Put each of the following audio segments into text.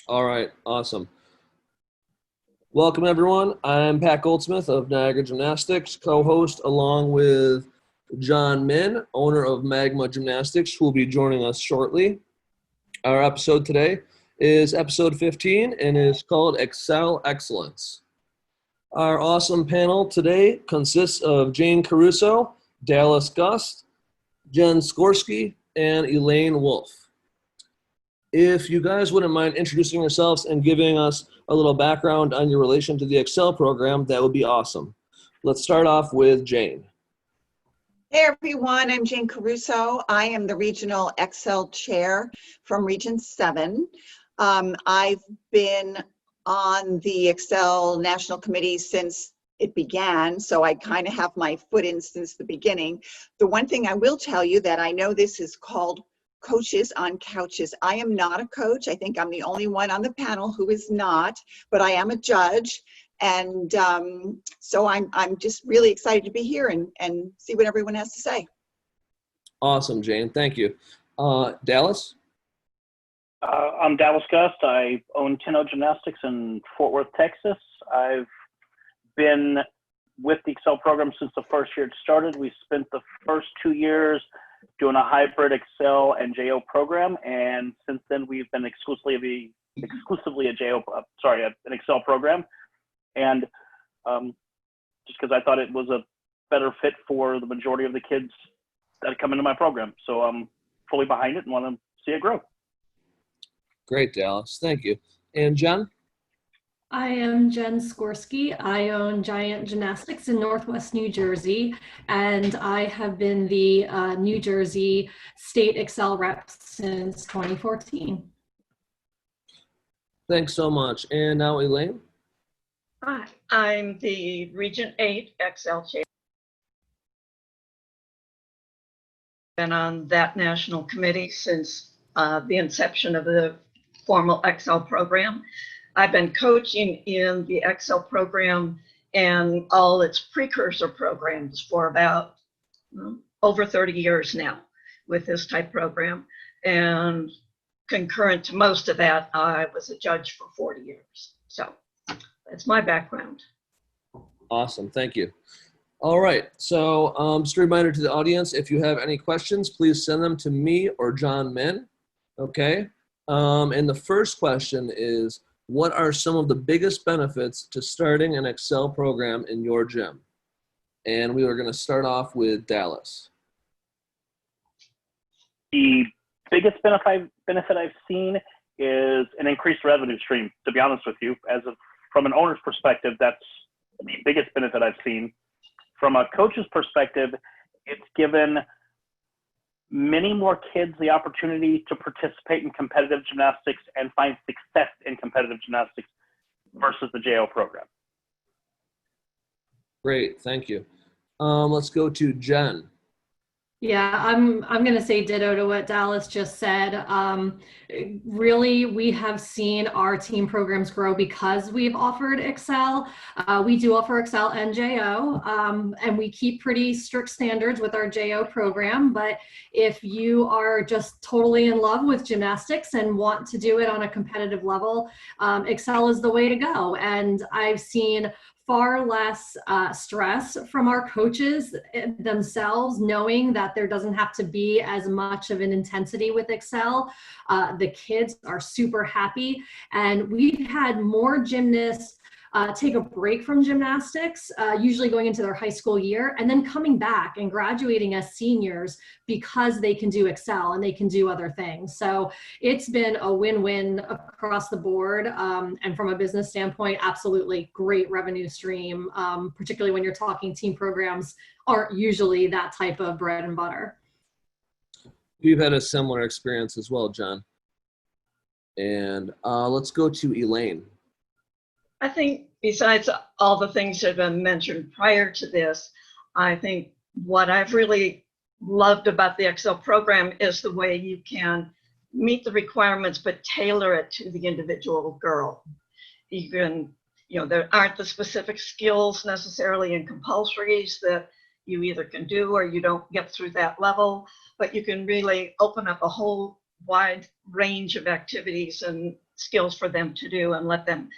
All right, awesome. Welcome, everyone. I'm Pat Goldsmith of Niagara Gymnastics, co-host along with John Min, owner of Magma Gymnastics, who will be joining us shortly. Our episode today is episode 15 and is called Xcel Excellence. Our awesome panel today consists of Jane Caruso, Dallas Gust, Jen Skorski, and Elaine Wulf. If you guys wouldn't mind introducing yourselves and giving us a little background on your relation to the Xcel program, that would be awesome. Let's start off with Jane. Hey everyone, I'm Jane Caruso. I am the Regional Xcel Chair from Region 7. I've been on the Xcel National Committee since it began, so I kind of have my foot in since the beginning. The one thing I will tell you that I know this is called Coaches on Couches. I am not a coach. I think I'm the only one on the panel who is not, but I am a judge. And so I'm just really excited to be here and see what everyone has to say. Awesome, Jane. Thank you. Dallas? I'm Dallas Gust. I own Untitled Gymnastics in Fort Worth, Texas. I've been with the Xcel program since the first year it started. We spent the first 2 years doing a hybrid Xcel and JO program, and since then we've been exclusively an Xcel program. And just because I thought it was a better fit for the majority of the kids that come into my program. So I'm fully behind it and want to see it grow. Great, Dallas. Thank you. And Jen? I am Jen Skorski. I own Giant Gymnastics in Northwest New Jersey, and I have been the New Jersey State Xcel rep since 2014. Thanks so much. And now Elaine? Hi, I'm the Region 8 Xcel Chair. Been on that national committee since the inception of the formal Xcel program. I've been coaching in the Xcel program and all its precursor programs for about over 30 years now with this type program. And concurrent to most of that, I was a judge for 40 years. So that's my background. Awesome. Thank you. All right. So just a reminder to the audience, if you have any questions, please send them to me or John Min. Okay. And the first question is, what are some of the biggest benefits to starting an Xcel program in your gym? And we are going to start off with Dallas. The biggest benefit I've seen is an increased revenue stream, to be honest with you. From an owner's perspective, that's the biggest benefit I've seen. From a coach's perspective, it's given many more kids the opportunity to participate in competitive gymnastics and find success in competitive gymnastics versus the JO program. Great, thank you. Let's go to Jen. Yeah, I'm going to say ditto to what Dallas just said. Really, we have seen our team programs grow because we've offered Xcel. We do offer Xcel and JO, and we keep pretty strict standards with our JO program. But if you are just totally in love with gymnastics and want to do it on a competitive level, Xcel is the way to go. And I've seen far less stress from our coaches themselves, knowing that there doesn't have to be as much of an intensity with Xcel. The kids are super happy, and we've had more gymnasts take a break from gymnastics, usually going into their high school year, and then coming back and graduating as seniors because they can do Xcel and they can do other things. So it's been a win-win across the board. And from a business standpoint, absolutely great revenue stream, particularly when you're talking team programs aren't usually that type of bread and butter. We've had a similar experience as well, John. And let's go to Elaine. I think besides all the things that have been mentioned prior to this, I think what I've really loved about the Xcel program is the way you can meet the requirements but tailor it to the individual girl. You can, there aren't the specific skills necessarily in compulsories that you either can do or you don't get through that level, but you can really open up a whole wide range of activities and skills for them to do and let them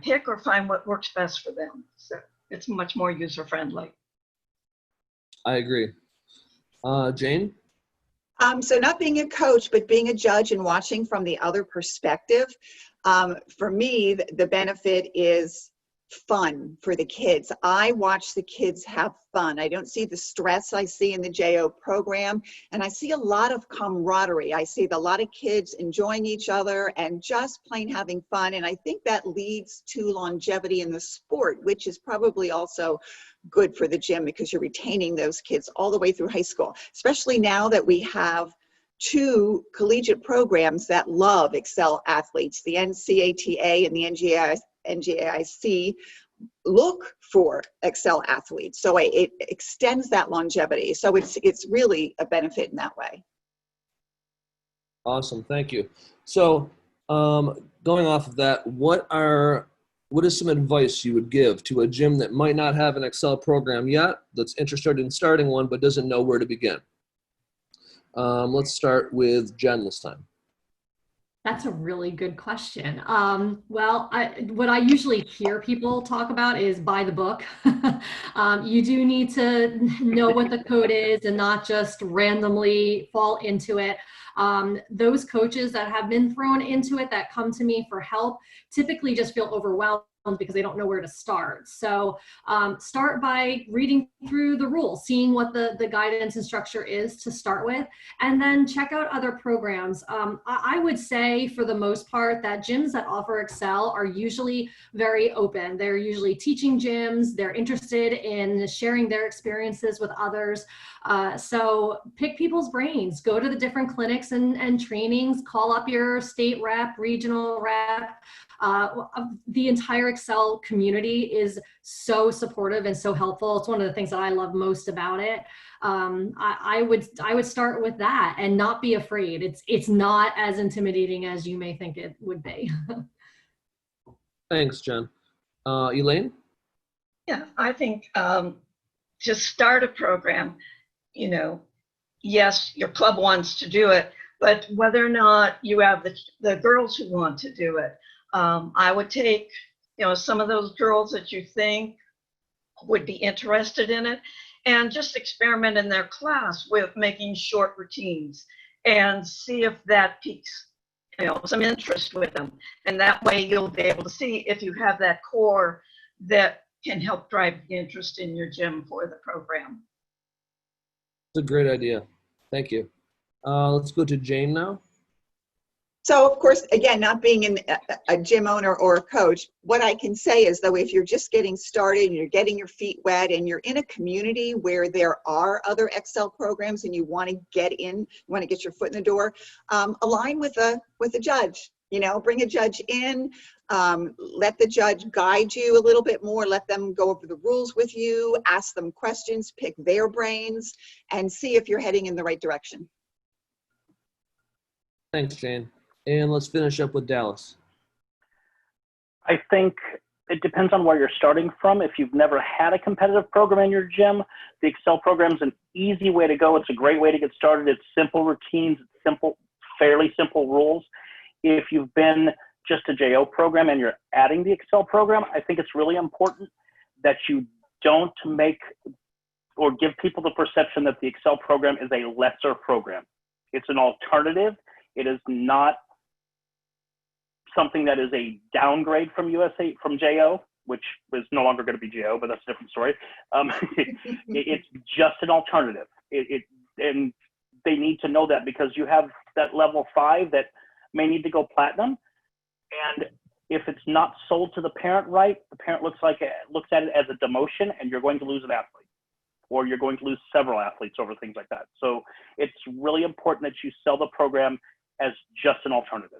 pick or find what works best for them. So it's much more user-friendly. I agree. Jane? So not being a coach, but being a judge and watching from the other perspective, for me, the benefit is fun for the kids. I watch the kids have fun. I don't see the stress I see in the JO program, and I see a lot of camaraderie. I see a lot of kids enjoying each other and just plain having fun, and I think that leads to longevity in the sport, which is probably also good for the gym because you're retaining those kids all the way through high school, especially now that we have 2 collegiate programs that love Xcel athletes. The NCATA and the NJIC look for Xcel athletes. So it extends that longevity. So it's really a benefit in that way. Awesome, thank you. So going off of that, what is some advice you would give to a gym that might not have an Xcel program yet, that's interested in starting one but doesn't know where to begin? Let's start with Jen this time. That's a really good question. Well, what I usually hear people talk about is buy the book. You do need to know what the code is and not just randomly fall into it. Those coaches that have been thrown into it that come to me for help typically just feel overwhelmed because they don't know where to start. So start by reading through the rules, seeing what the guidance and structure is to start with, and then check out other programs. I would say for the most part that gyms that offer Xcel are usually very open. They're usually teaching gyms. They're interested in sharing their experiences with others. So pick people's brains, go to the different clinics and trainings, call up your state rep, regional rep. The entire Xcel community is so supportive and so helpful. It's one of the things that I love most about it. I would start with that and not be afraid. It's not as intimidating as you may think it would be. Thanks, Jen. Elaine? Yeah, I think to start a program, yes, your club wants to do it, but whether or not you have the girls who want to do it, I would take, some of those girls that you think would be interested in it and just experiment in their class with making short routines and see if that piques, some interest with them. And that way you'll be able to see if you have that core that can help drive the interest in your gym for the program. It's a great idea. Thank you. Let's go to Jane now. So of course, again, not being a gym owner or a coach, what I can say is though, if you're just getting started and you're getting your feet wet and you're in a community where there are other Xcel programs and you want to get in, you want to get your foot in the door, align with a judge, bring a judge in, let the judge guide you a little bit more, let them go over the rules with you, ask them questions, pick their brains, and see if you're heading in the right direction. Thanks, Jane. And let's finish up with Dallas. I think it depends on where you're starting from. If you've never had a competitive program in your gym, the Xcel program is an easy way to go. It's a great way to get started. It's simple routines, it's fairly simple rules. If you've been just a JO program and you're adding the Xcel program, I think it's really important that you don't make or give people the perception that the Xcel program is a lesser program. It's an alternative. It is not something that is a downgrade from JO, which is no longer going to be JO, but that's a different story. It's just an alternative. And they need to know that because you have that level 5 that may need to go platinum. And if it's not sold to the parent right, the parent looks at it as a demotion and you're going to lose an athlete or you're going to lose several athletes over things like that. So it's really important that you sell the program as just an alternative.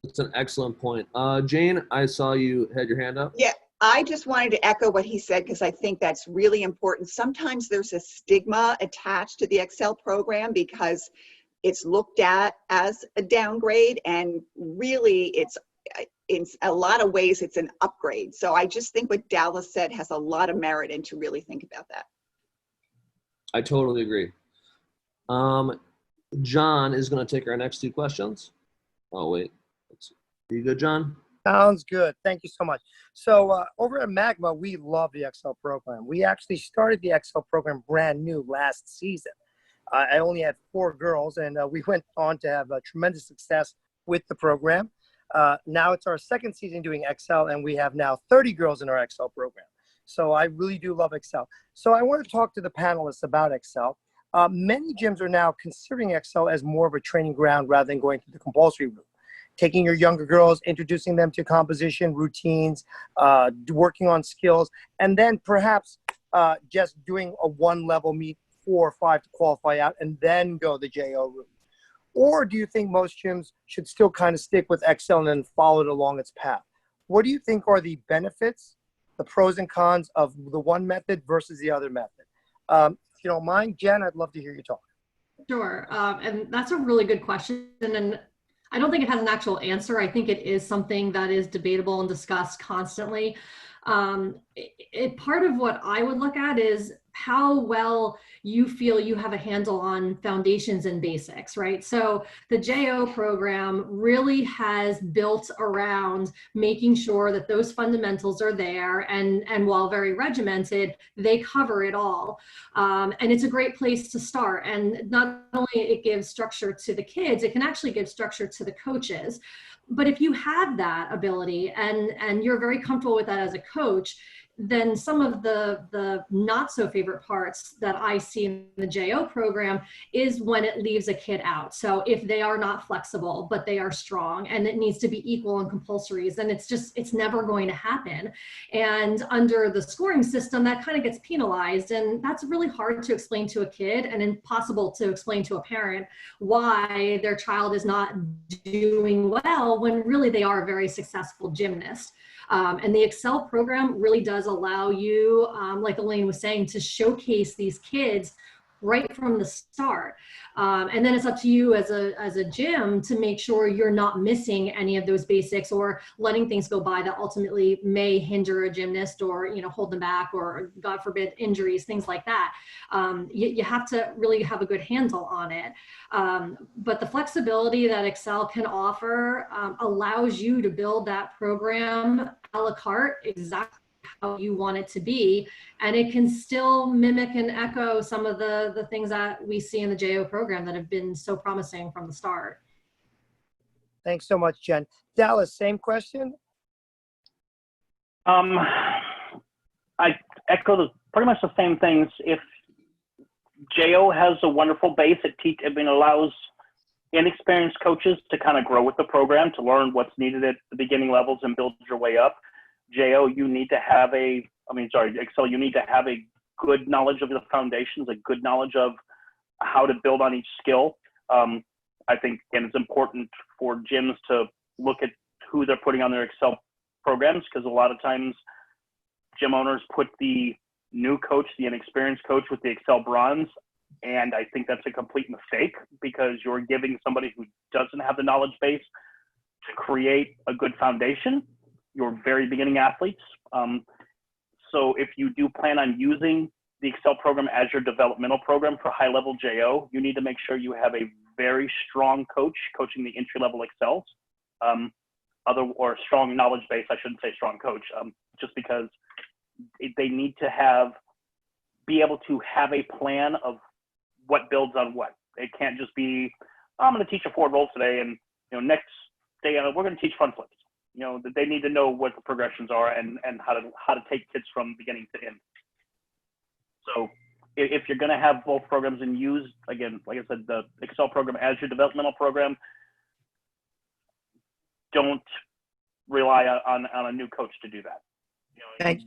It's an excellent point. Jane, I saw you had your hand up. Yeah, I just wanted to echo what he said because I think that's really important. Sometimes there's a stigma attached to the Xcel program because it's looked at as a downgrade, and really it's in a lot of ways it's an upgrade. So I just think what Dallas said has a lot of merit, and to really think about that. I totally agree. John is going to take our next 2 questions. Oh, wait. Are you good, John? Sounds good. Thank you so much. So over at Magma, we love the Xcel program. We actually started the Xcel program brand new last season. I only had 4 girls, and we went on to have tremendous success with the program. Now it's our second season doing Xcel, and we have now 30 girls in our Xcel program. So I really do love Xcel. So I want to talk to the panelists about Xcel. Many gyms are now considering Xcel as more of a training ground rather than going through the compulsory route. Taking your younger girls, introducing them to composition, routines, working on skills, and then perhaps just doing a 1-level meet 4 or 5 to qualify out and then go the JO route. Or do you think most gyms should still kind of stick with Xcel and then follow it along its path? What do you think are the benefits, the pros and cons of the one method versus the other method? If you don't mind, Jen, I'd love to hear you talk. Sure. And that's a really good question. And I don't think it has an actual answer. I think it is something that is debatable and discussed constantly. Part of what I would look at is how well you feel you have a handle on foundations and basics, right? So the JO program really has built around making sure that those fundamentals are there, and while very regimented, they cover it all. And it's a great place to start. And not only it gives structure to the kids, it can actually give structure to the coaches. But if you have that ability and you're very comfortable with that as a coach, then some of the not so favorite parts that I see in the JO program is when it leaves a kid out. So if they are not flexible, but they are strong and it needs to be equal and compulsories, then it's never going to happen. And under the scoring system, that kind of gets penalized. And that's really hard to explain to a kid and impossible to explain to a parent why their child is not doing well when really they are a very successful gymnast. And the Xcel program really does allow you, like Elaine was saying, to showcase these kids right from the start. And then it's up to you as a gym to make sure you're not missing any of those basics or letting things go by that ultimately may hinder a gymnast or, hold them back, or God forbid injuries, things like that. You have to really have a good handle on it. But the flexibility that Xcel can offer allows you to build that program a la carte exactly how you want it to be, and it can still mimic and echo some of the things that we see in the JO program that have been so promising from the start. Thanks so much, Jen. Dallas, same question? I echo pretty much the same things. If JO has a wonderful base, it allows inexperienced coaches to kind of grow with the program, to learn what's needed at the beginning levels and build your way up. Xcel, you need to have a good knowledge of the foundations, a good knowledge of how to build on each skill. I think, and it's important for gyms to look at who they're putting on their Xcel programs, because a lot of times gym owners put the new coach, the inexperienced coach, with the Xcel bronze. And I think that's a complete mistake, because you're giving somebody who doesn't have the knowledge base to create a good foundation. You're very beginning athletes. So if you do plan on using the Xcel program as your developmental program for high-level JO, you need to make sure you have a very strong coach coaching the entry-level Xcels, or strong knowledge base. I shouldn't say strong coach, just because they need to be able to have a plan of what builds on what. It can't just be, I'm going to teach a forward roll today, and next day we're going to teach front flips. They need to know what the progressions are and how to take kids from beginning to end. So if you're going to have both programs and use, again, like I said, the Xcel program as your developmental program, don't rely on a new coach to do that. Thanks.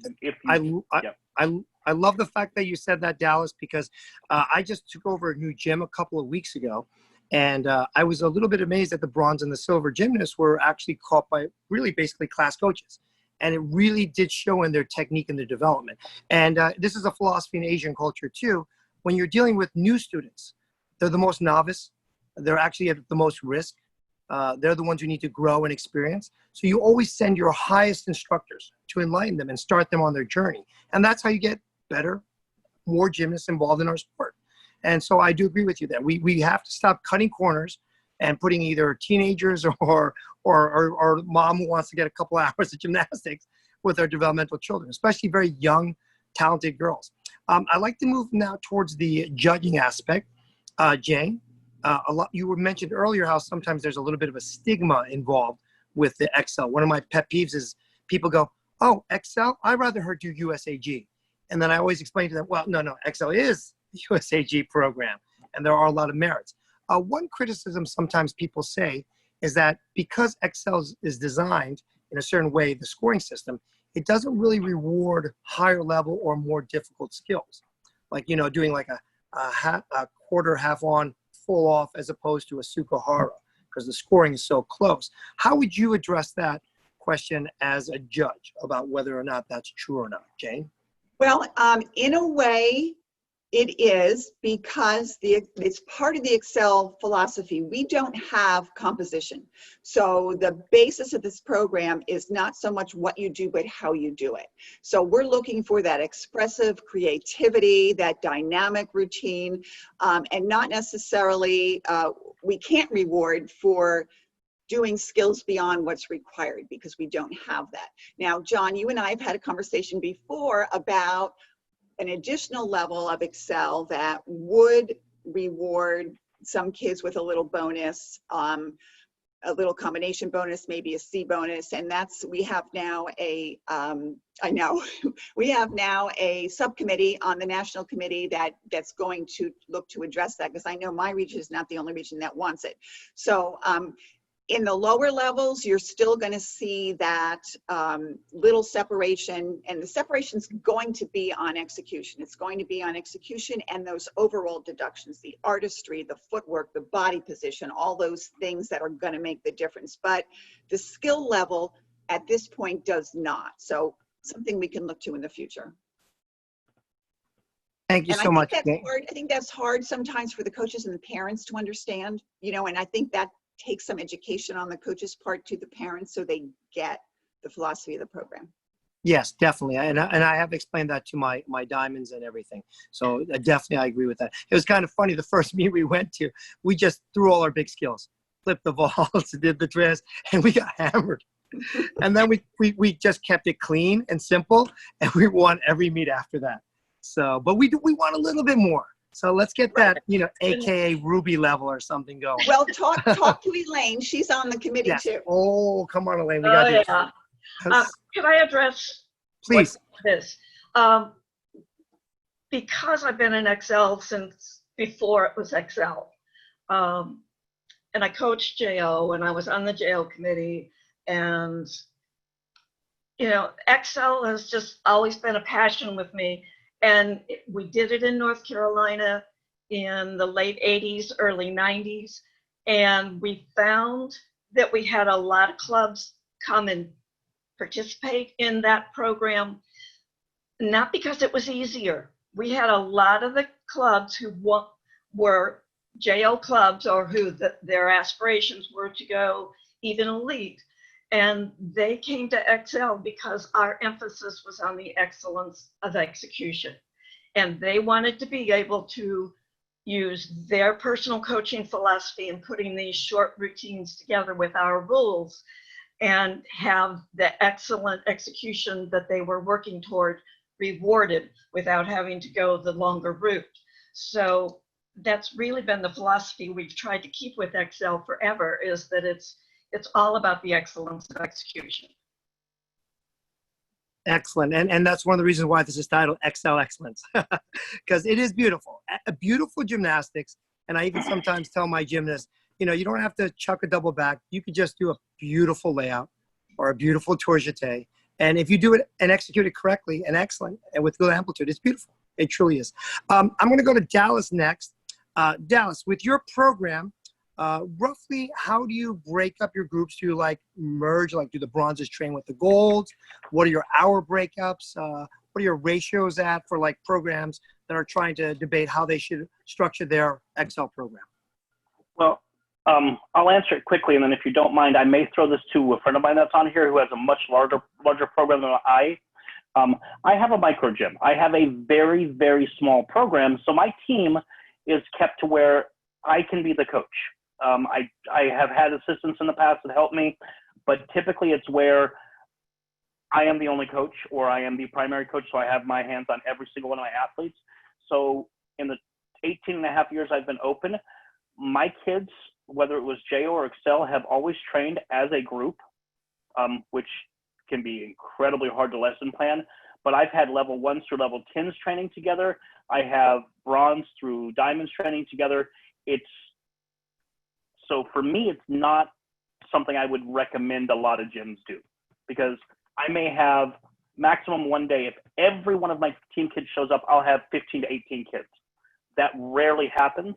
I love the fact that you said that, Dallas, because I just took over a new gym a couple of weeks ago. And I was a little bit amazed that the bronze and the silver gymnasts were actually caught by really basically class coaches. And it really did show in their technique and their development. And this is a philosophy in Asian culture too. When you're dealing with new students, they're the most novice. They're actually at the most risk. They're the ones who need to grow and experience. So you always send your highest instructors to enlighten them and start them on their journey. And that's how you get better, more gymnasts involved in our sport. And so I do agree with you that we have to stop cutting corners and putting either teenagers or mom who wants to get a couple hours of gymnastics with their developmental children, especially very young, talented girls. I'd like to move now towards the judging aspect. Jane, you were mentioned earlier how sometimes there's a little bit of a stigma involved with the Xcel. One of my pet peeves is people go, "Oh, Xcel, I'd rather her do USAG." And then I always explain to them, well, no, Xcel is the USAG program, and there are a lot of merits. One criticism sometimes people say is that because Xcel is designed in a certain way, the scoring system, it doesn't really reward higher level or more difficult skills. Like, doing like a quarter, half on, full off, as opposed to a Sukahara, because the scoring is so close. How would you address that question as a judge about whether or not that's true or not, Jane? Well, in a way, it is, because it's part of the Xcel philosophy. We don't have composition. So the basis of this program is not so much what you do, but how you do it. So we're looking for that expressive creativity, that dynamic routine, and not necessarily, we can't reward for doing skills beyond what's required, because we don't have that. Now, John, you and I have had a conversation before about an additional level of Xcel that would reward some kids with a little bonus, a little combination bonus, maybe a C bonus. And we have now a subcommittee on the national committee that's going to look to address that, because I know my region is not the only region that wants it. So in the lower levels, you're still going to see that little separation, and the separation's going to be on execution. It's going to be on execution and those overall deductions, the artistry, the footwork, the body position, all those things that are going to make the difference. But the skill level at this point does not. So something we can look to in the future. Thank you so much. I think that's hard sometimes for the coaches and the parents to understand, and I think that takes some education on the coach's part to the parents so they get the philosophy of the program. Yes, definitely. And I have explained that to my diamonds and everything. So definitely I agree with that. It was kind of funny. The first meet we went to, we just threw all our big skills, flipped the balls, did the twist, and we got hammered. And then we just kept it clean and simple, and we won every meet after that. So, but we want a little bit more. So let's get that, AKA Ruby level or something going. Well, talk to Elaine. She's on the committee too. Oh, come on, Elaine. We got this. Can I address Please. This? Because I've been in Xcel since before it was Xcel. And I coached JO, and I was on the JO committee, and Xcel has just always been a passion with me. And we did it in North Carolina in the late 80s, early 90s. And we found that we had a lot of clubs come and participate in that program, not because it was easier. We had a lot of the clubs who were JO clubs, or who their aspirations were to go even elite. And they came to Xcel because our emphasis was on the excellence of execution. And they wanted to be able to use their personal coaching philosophy in putting these short routines together with our rules, and have the excellent execution that they were working toward rewarded without having to go the longer route. So that's really been the philosophy we've tried to keep with Xcel forever, is that it's all about the excellence of execution. Excellent. And that's one of the reasons why this is titled Xcel Excellence, because it is beautiful. A beautiful gymnastics. And I even sometimes tell my gymnasts, you don't have to chuck a double back. You can just do a beautiful layout or a beautiful tour jeté. And if you do it and execute it correctly and excellent and with good amplitude, it's beautiful. It truly is. I'm going to go to Dallas next. Dallas, with your program, roughly how do you break up your groups? Do you merge, do the bronzes train with the golds? What are your hour breakups? What are your ratios at for programs that are trying to debate how they should structure their Xcel program? Well, I'll answer it quickly, and then if you don't mind, I may throw this to a friend of mine that's on here who has a much larger program than I. I have a micro gym. I have a very, very small program, so my team is kept to where I can be the coach. I have had assistants in the past that help me, but typically it's where I am the only coach or I am the primary coach, so I have my hands on every single one of my athletes. So in the 18 and a half years I've been open, my kids, whether it was JO or Xcel, have always trained as a group, which can be incredibly hard to lesson plan. But I've had level 1s through level 10s training together. I have bronze through diamonds training together. So for me, it's not something I would recommend a lot of gyms do, because I may have maximum one day. If every one of my team kids shows up, I'll have 15 to 18 kids. That rarely happens.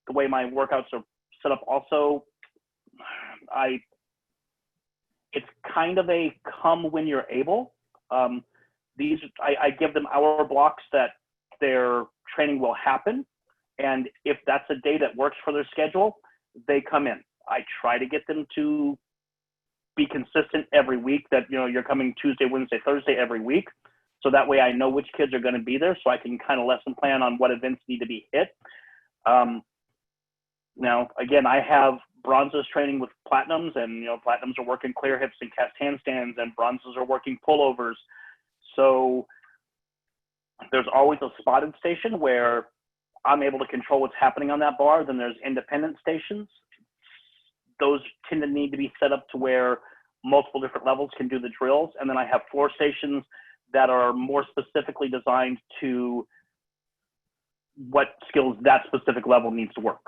The way my workouts are set up also, it's kind of a come when you're able. I give them hour blocks that their training will happen. And if that's a day that works for their schedule, they come in. I try to get them to be consistent every week, that, you're coming Tuesday, Wednesday, Thursday every week. So that way I know which kids are going to be there, so I can kind of lesson plan on what events need to be hit. Now, again, I have bronzes training with platinums, and, platinums are working clear hips and cast handstands, and bronzes are working pullovers. So there's always a spotted station where I'm able to control what's happening on that bar. Then there's independent stations. Those tend to need to be set up to where multiple different levels can do the drills. And then I have floor stations that are more specifically designed to what skills that specific level needs to work.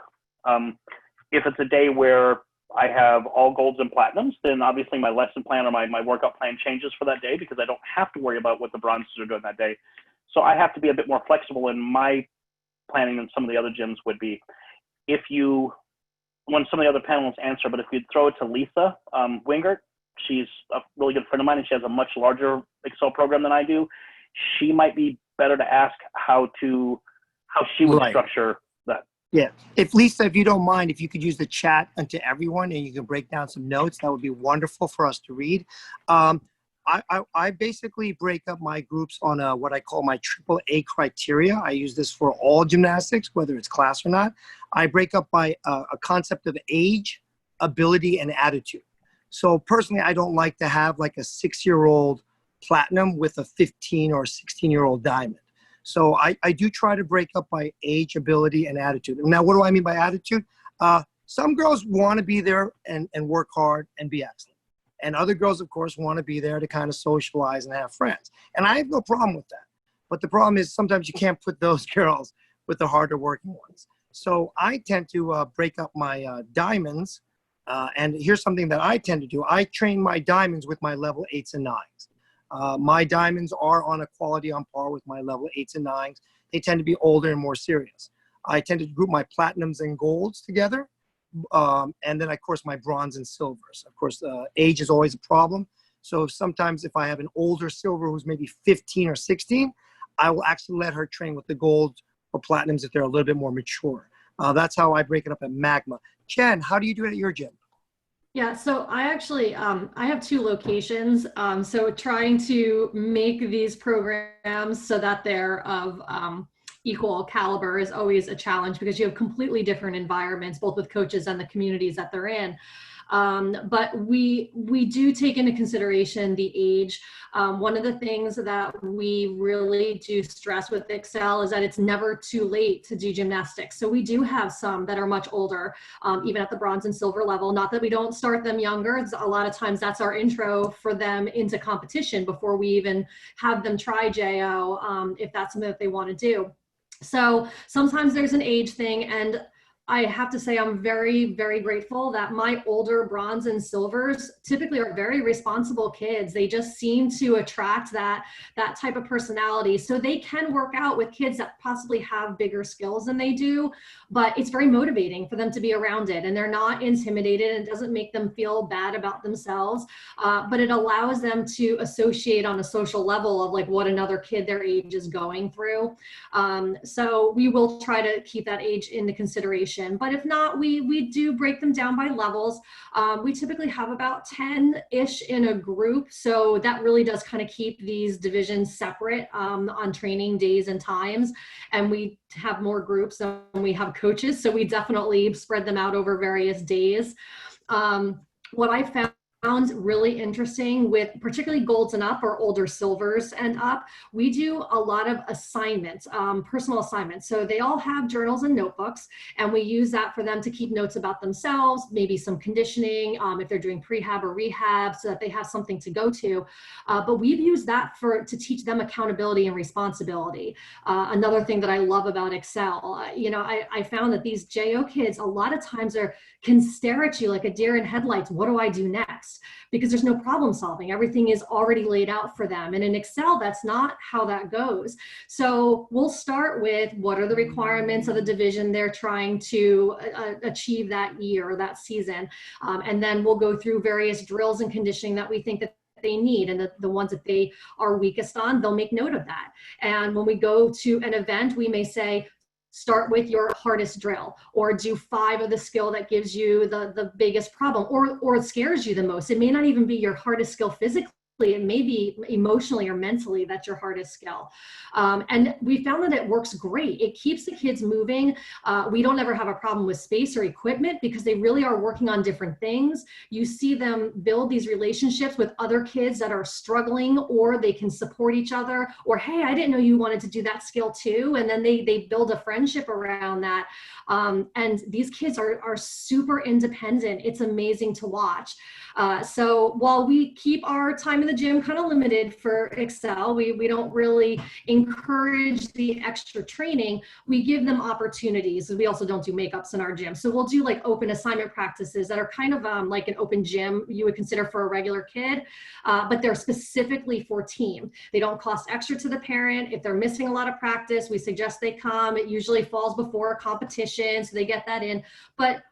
If it's a day where I have all golds and platinums, then obviously my lesson plan or my workout plan changes for that day, because I don't have to worry about what the bronzes are doing that day. So I have to be a bit more flexible in my planning than some of the other gyms would be. When some of the other panelists answer, but if you'd throw it to Lisa Wingert, she's a really good friend of mine, and she has a much larger Xcel program than I do. She might be better to ask how she would structure that. Yeah. If Lisa, if you don't mind, if you could use the chat unto everyone and you can break down some notes, that would be wonderful for us to read. I basically break up my groups on what I call my AAA criteria. I use this for all gymnastics, whether it's class or not. I break up by a concept of age, ability, and attitude. So personally, I don't like to have like a 6-year-old platinum with a 15 or 16-year-old diamond. So I do try to break up by age, ability, and attitude. Now, what do I mean by attitude? Some girls want to be there and work hard and be excellent. And other girls, of course, want to be there to kind of socialize and have friends. And I have no problem with that. But the problem is sometimes you can't put those girls with the harder working ones. So I tend to break up my diamonds. And here's something that I tend to do. I train my diamonds with my level 8s and 9s. My diamonds are on a quality on par with my level 8s and 9s. They tend to be older and more serious. I tend to group my platinums and golds together. And then, of course, my bronze and silvers. Of course, age is always a problem. So sometimes if I have an older silver who's maybe 15 or 16, I will actually let her train with the gold or platinums if they're a little bit more mature. That's how I break it up at Magma. Jen, how do you do it at your gym? Yeah, so I actually, I have 2 locations. So trying to make these programs so that they're of equal caliber is always a challenge, because you have completely different environments, both with coaches and the communities that they're in. But we do take into consideration the age. One of the things that we really do stress with Xcel is that it's never too late to do gymnastics. So we do have some that are much older, even at the bronze and silver level. Not that we don't start them younger. A lot of times that's our intro for them into competition before we even have them try JO, if that's something that they want to do. So sometimes there's an age thing, and I have to say I'm very, very grateful that my older bronze and silvers typically are very responsible kids. They just seem to attract that type of personality. So they can work out with kids that possibly have bigger skills than they do, but it's very motivating for them to be around it, and they're not intimidated, and it doesn't make them feel bad about themselves, but it allows them to associate on a social level of like what another kid their age is going through. So we will try to keep that age into consideration. competition. But if not, we do break them down by levels. We typically have about 10-ish in a group. So that really does kind of keep these divisions separate on training days and times. And we have more groups than we have coaches. So we definitely spread them out over various days. What I found really interesting with particularly golds and up or older silvers and up, we do a lot of assignments, personal assignments. So they all have journals and notebooks, and we use that for them to keep notes about themselves, maybe some conditioning, if they're doing prehab or rehab, so that they have something to go to. But we've used that to teach them accountability and responsibility. Another thing that I love about Xcel, I found that these JO kids a lot of times can stare at you like a deer in headlights. What do I do next? Because there's no problem solving. Everything is already laid out for them. And in Xcel, that's not how that goes. So we'll start with what are the requirements of the division they're trying to achieve that year or that season. And then we'll go through various drills and conditioning that we think that they need, and the ones that they are weakest on, they'll make note of that. And when we go to an event, we may say, start with your hardest drill, or do 5 of the skill that gives you the biggest problem, or it scares you the most. It may not even be your hardest skill physically. It may be emotionally or mentally that's your hardest skill. And we found that it works great. It keeps the kids moving. We don't ever have a problem with space or equipment because they really are working on different things. You see them build these relationships with other kids that are struggling, or they can support each other, or, hey, I didn't know you wanted to do that skill too. And then they build a friendship around that. And these kids are super independent. It's amazing to watch. So while we keep our time in the gym kind of limited for Xcel, we don't really encourage the extra training. We give them opportunities. We also don't do makeups in our gym. So we'll do like open assignment practices that are kind of like an open gym you would consider for a regular kid, but they're specifically for team. They don't cost extra to the parent. If they're missing a lot of practice, we suggest they come. It usually falls before a competition, so they get that in. But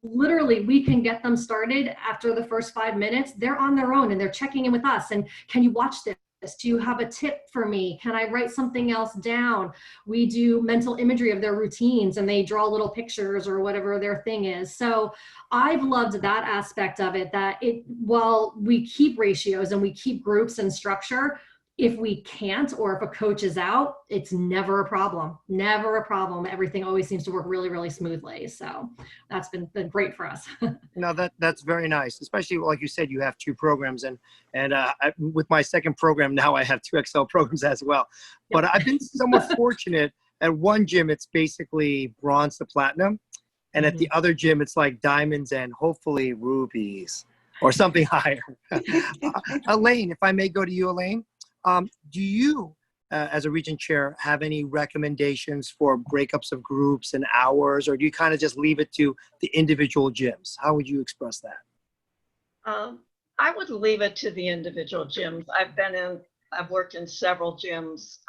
literally, we can get them started after the first 5 minutes. They're on their own and they're checking in with us. And can you watch this? Do you have a tip for me? Can I write something else down? We do mental imagery of their routines, and they draw little pictures or whatever their thing is. So I've loved that aspect of it, that while we keep ratios and we keep groups and structure, if we can't, or if a coach is out, it's never a problem. Never a problem. Everything always seems to work really, really smoothly. So that's been great for us. That's very nice. Especially like you said, you have 2 programs, and with my second program now, I have 2 Xcel programs as well. But I've been somewhat fortunate. At one gym, it's basically bronze to platinum, and at the other gym, it's like diamonds and hopefully rubies or something higher. Elaine, if I may go to you, Elaine. Do you, as a region chair, have any recommendations for breakups of groups and hours, or do you kind of just leave it to the individual gyms? How would you express that? I would leave it to the individual gyms. I've worked in several gyms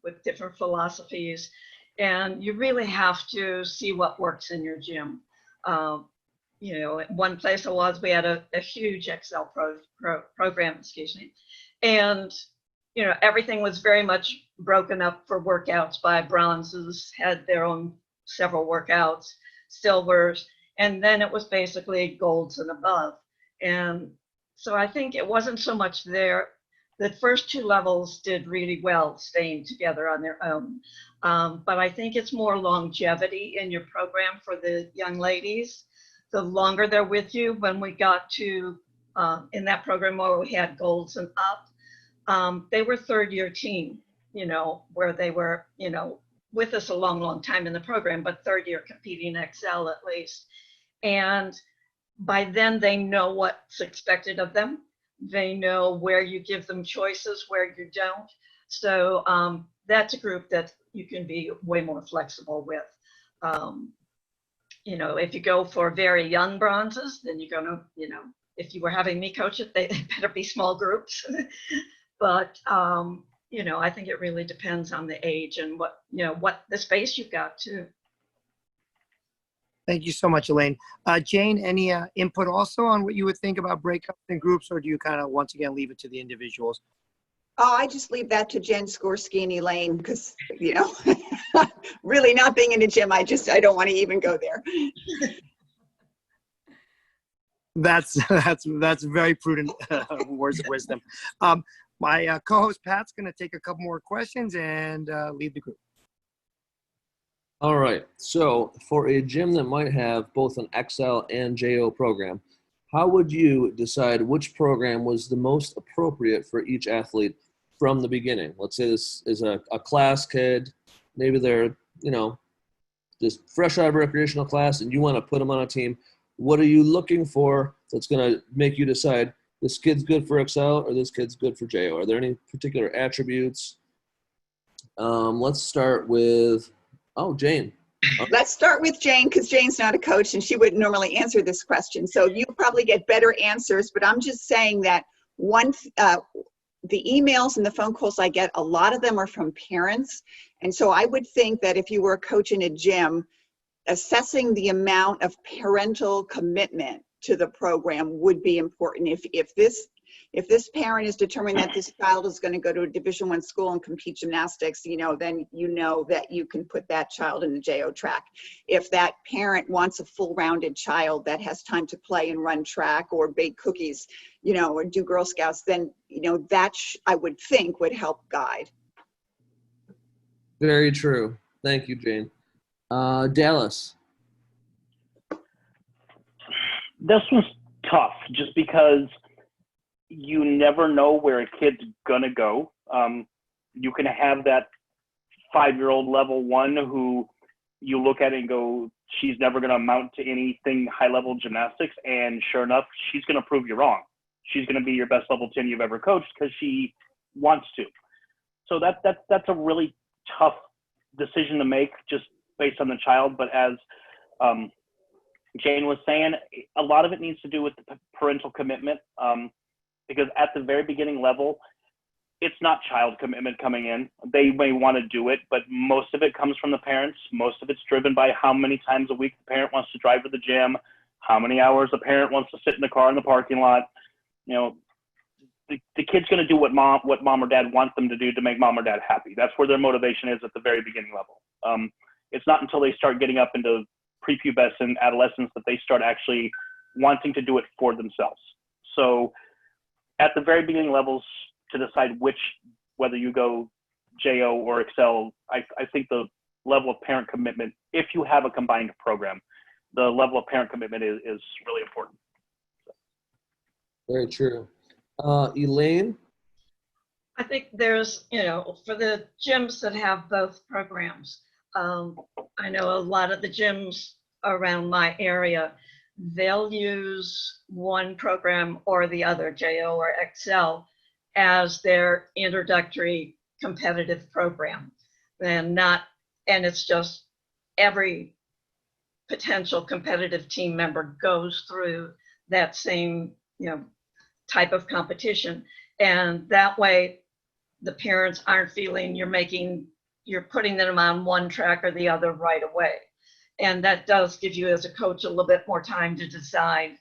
with different philosophies, and you really have to see what works in your gym. One place we had a huge Xcel program, and everything was very much broken up for workouts by bronzes, had their own several workouts, silvers, and then it was basically golds and above. And so I think it wasn't so much there. The first 2 levels did really well staying together on their own. But I think it's more longevity in your program for the young ladies. The longer they're with you, when we got to, in that program where we had golds and up, they were 3rd-year team, where they were, with us a long, long time in the program, but 3rd year competing Xcel at least. And by then they know what's expected of them. They know where you give them choices, where you don't. So that's a group that you can be way more flexible with. If you go for very young bronzes, then you're going to, if you were having me coach it, they better be small groups. But, I think it really depends on the age and what the space you've got too. Thank you so much, Elaine. Jane, any input also on what you would think about breakups and groups, or do you kind of once again leave it to the individuals? Oh, I just leave that to Jen, Skorski, and Elaine because, you know, really not being in a gym, I don't want to even go there. That's very prudent words of wisdom. My co-host Pat's going to take a couple more questions and lead the group. All right. So for a gym that might have both an Xcel and JO program, how would you decide which program was the most appropriate for each athlete from the beginning? Let's say this is a class kid. Maybe they're, just fresh out of recreational class and you want to put them on a team. What are you looking for that's going to make you decide this kid's good for Xcel or this kid's good for JO? Are there any particular attributes? Let's start with, Jane. Let's start with Jane because Jane's not a coach and she wouldn't normally answer this question. So you probably get better answers, but I'm just saying that the emails and the phone calls I get, a lot of them are from parents. And so I would think that if you were a coach in a gym, assessing the amount of parental commitment to the program would be important. If this parent is determined that this child is going to go to a Division I school and compete gymnastics, then you know that you can put that child in the JO track. If that parent wants a full-rounded child that has time to play and run track or bake cookies, or do Girl Scouts, then that I would think would help guide. Very true. Thank you, Jane. Dallas. This one's tough just because you never know where a kid's gonna go. You can have that 5-year-old level 1 who you look at it and go, she's never gonna amount to anything high-level gymnastics, and sure enough, she's gonna prove you wrong. She's gonna be your best level 10 you've ever coached because she wants to. So that's a really tough decision to make just based on the child. But as Jane was saying, a lot of it needs to do with the parental commitment. Because at the very beginning level, it's not child commitment coming in. They may want to do it, but most of it comes from the parents. Most of it's driven by how many times a week the parent wants to drive to the gym, how many hours the parent wants to sit in the car in the parking lot. The kid's going to do what mom or dad want them to do to make mom or dad happy. That's where their motivation is at the very beginning level. It's not until they start getting up into prepubescent adolescence that they start actually wanting to do it for themselves. So at the very beginning levels, to decide whether you go JO or Xcel, I think the level of parent commitment, if you have a combined program, the level of parent commitment is really important. Very true. Elaine? I think there's, for the gyms that have both programs, I know a lot of the gyms around my area, they'll use one program or the other, JO or Xcel, as their introductory competitive program. And it's just every potential competitive team member goes through that same, type of competition. And that way the parents aren't feeling you're putting them on one track or the other right away. And that does give you as a coach a little bit more time to decide,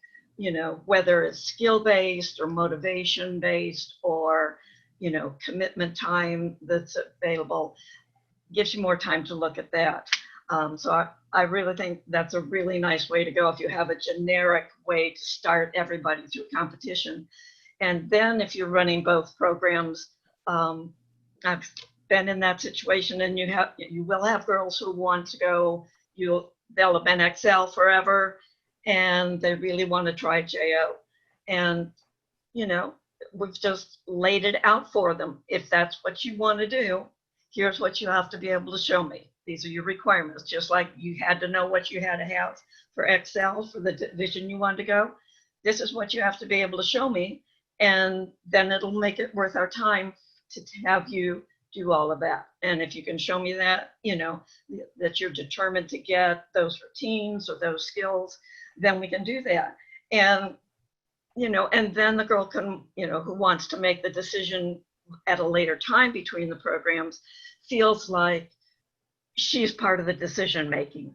whether it's skill-based or motivation-based or, commitment time that's available. Gives you more time to look at that. So I really think that's a really nice way to go if you have a generic way to start everybody through competition. And then if you're running both programs, I've been in that situation, and you will have girls who want to go, they'll have been Xcel forever and they really want to try JO. And, we've just laid it out for them. If that's what you want to do, here's what you have to be able to show me. These are your requirements, just like you had to know what you had to have for Xcel, for the division you wanted to go. This is what you have to be able to show me. And then it'll make it worth our time to have you do all of that. And if you can show me that, that you're determined to get those routines or those skills, then we can do that. And, and then the girl can, who wants to make the decision at a later time between the programs, feels like she's part of the decision making.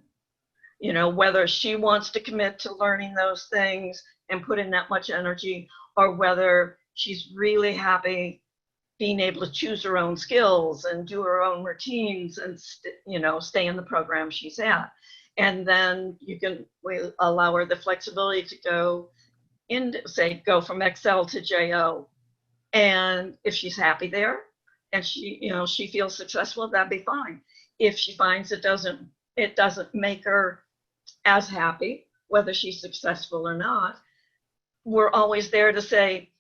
Whether she wants to commit to learning those things and put in that much energy, or whether she's really happy being able to choose her own skills and do her own routines and stay in the program she's at. And then we allow her the flexibility to go go from Xcel to JO. And if she's happy there and she feels successful, that'd be fine. If she finds it doesn't make her as happy, whether she's successful or not, we're always there to say,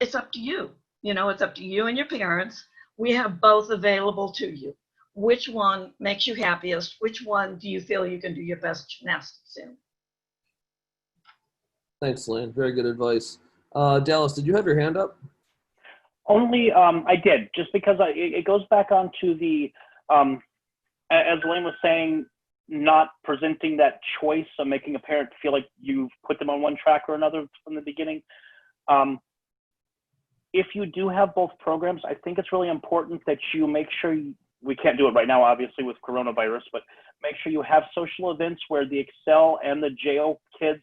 it's up to you. It's up to you and your parents. We have both available to you. Which one makes you happiest? Which one do you feel you can do your best gymnastics in? Thanks, Elaine. Very good advice. Dallas, did you have your hand up? Only I did, just because it goes back onto the, as Elaine was saying, not presenting that choice of making a parent feel like you've put them on one track or another from the beginning. If you do have both programs, I think it's really important that you make sure we can't do it right now, obviously, with coronavirus, but make sure you have social events where the Xcel and the JO kids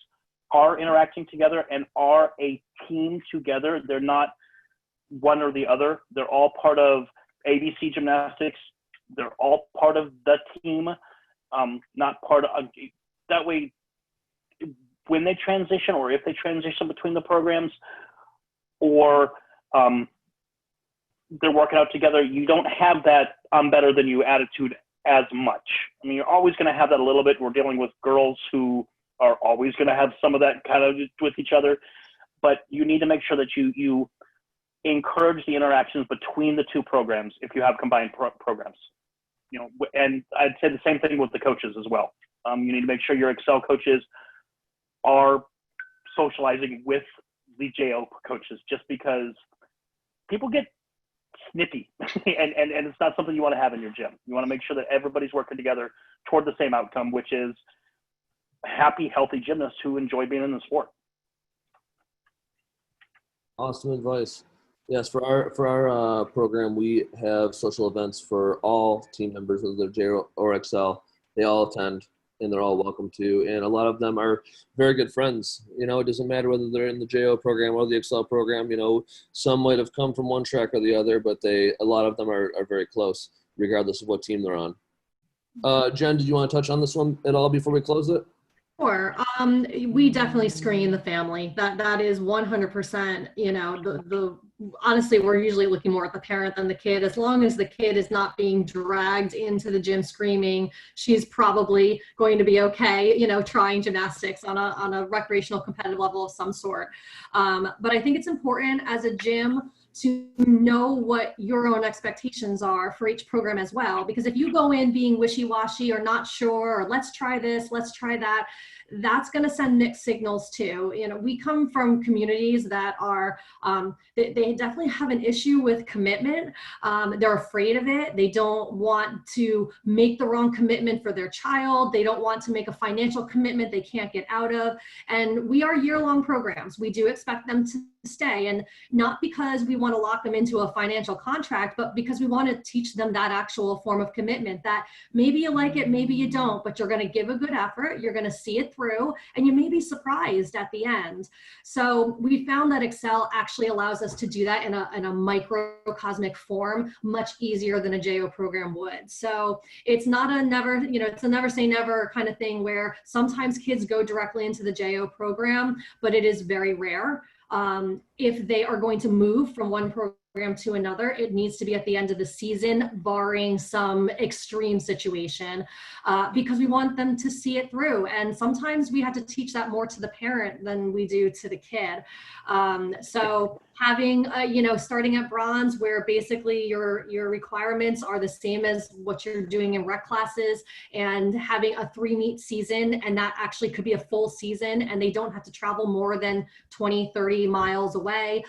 are interacting together and are a team together. They're not one or the other. They're all part of ABC Gymnastics. They're all part of the team, not part of, that way, when they transition or if they transition between the programs or they're working out together, you don't have that I'm better than you attitude as much. I mean, you're always going to have that a little bit. We're dealing with girls who are always going to have some of that kind of with each other, but you need to make sure that you encourage the interactions between the two programs if you have combined programs. And I'd say the same thing with the coaches as well. You need to make sure your Xcel coaches are socializing with the JO coaches, just because people get snippy and it's not something you want to have in your gym. You want to make sure that everybody's working together toward the same outcome, which is happy, healthy gymnasts who enjoy being in the sport. Awesome advice. Yes, for our program, we have social events for all team members, whether they're JO or Xcel. They all attend, and they're all welcome to. And a lot of them are very good friends. It doesn't matter whether they're in the JO program or the Xcel program. Some might have come from one track or the other, but a lot of them are very close, regardless of what team they're on. Jen, did you want to touch on this one at all before we close it? Sure. We definitely screen the family. That is 100%, honestly, we're usually looking more at the parent than the kid. As long as the kid is not being dragged into the gym screaming, she's probably going to be okay, trying gymnastics on a recreational competitive level of some sort. But I think it's important as a gym to know what your own expectations are for each program as well. Because if you go in being wishy-washy or not sure, or let's try this, let's try that, that's going to send mixed signals too. We come from communities that are, they definitely have an issue with commitment. They're afraid of it. They don't want to make the wrong commitment for their child. They don't want to make a financial commitment they can't get out of. And we are year-long programs. We do expect them to stay, and not because we want to lock them into a financial contract, but because we want to teach them that actual form of commitment, that maybe you like it, maybe you don't, but you're going to give a good effort, you're going to see it through, and you may be surprised at the end. So we found that Xcel actually allows us to do that in a microcosmic form much easier than a JO program would. So it's not a never, it's a never say never kind of thing where sometimes kids go directly into the JO program, but it is very rare. If they are going to move from one program to another, it needs to be at the end of the season, barring some extreme situation, because we want them to see it through. And sometimes we have to teach that more to the parent than we do to the kid. So having, starting at bronze, where basically your requirements are the same as what you're doing in rec classes, and having a 3-meet season, and that actually could be a full season, and they don't have to travel more than 20, 30 miles away.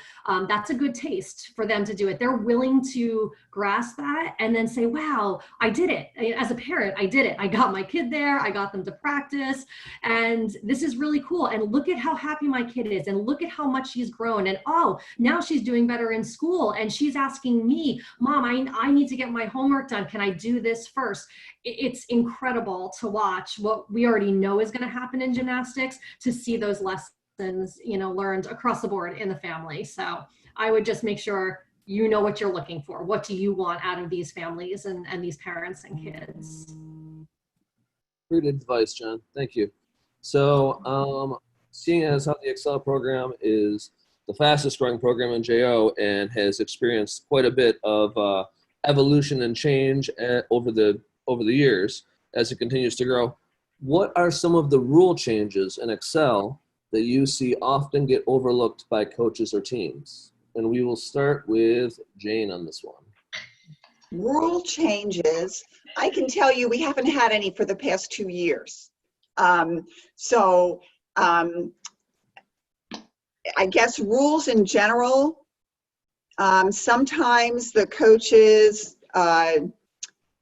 That's a good taste for them to do it. They're willing to grasp that and then say, wow, I did it. As a parent, I did it. I got my kid there. I got them to practice. And this is really cool. And look at how happy my kid is. And look at how much she's grown. And oh, now she's doing better in school. And she's asking me, Mom, I need to get my homework done. Can I do this first? It's incredible to watch what we already know is going to happen in gymnastics, to see those lessons learned across the board in the family. So I would just make sure you know what you're looking for. What do you want out of these families and these parents and kids? Great advice, John. Thank you. So, seeing as how the Xcel program is the fastest growing program in JO and has experienced quite a bit of evolution and change over the years as it continues to grow, what are some of the rule changes in Xcel that you see often get overlooked by coaches or teams? And we will start with Jane on this one. Rule changes, I can tell you we haven't had any for the past 2 years. I guess rules in general, sometimes the coaches,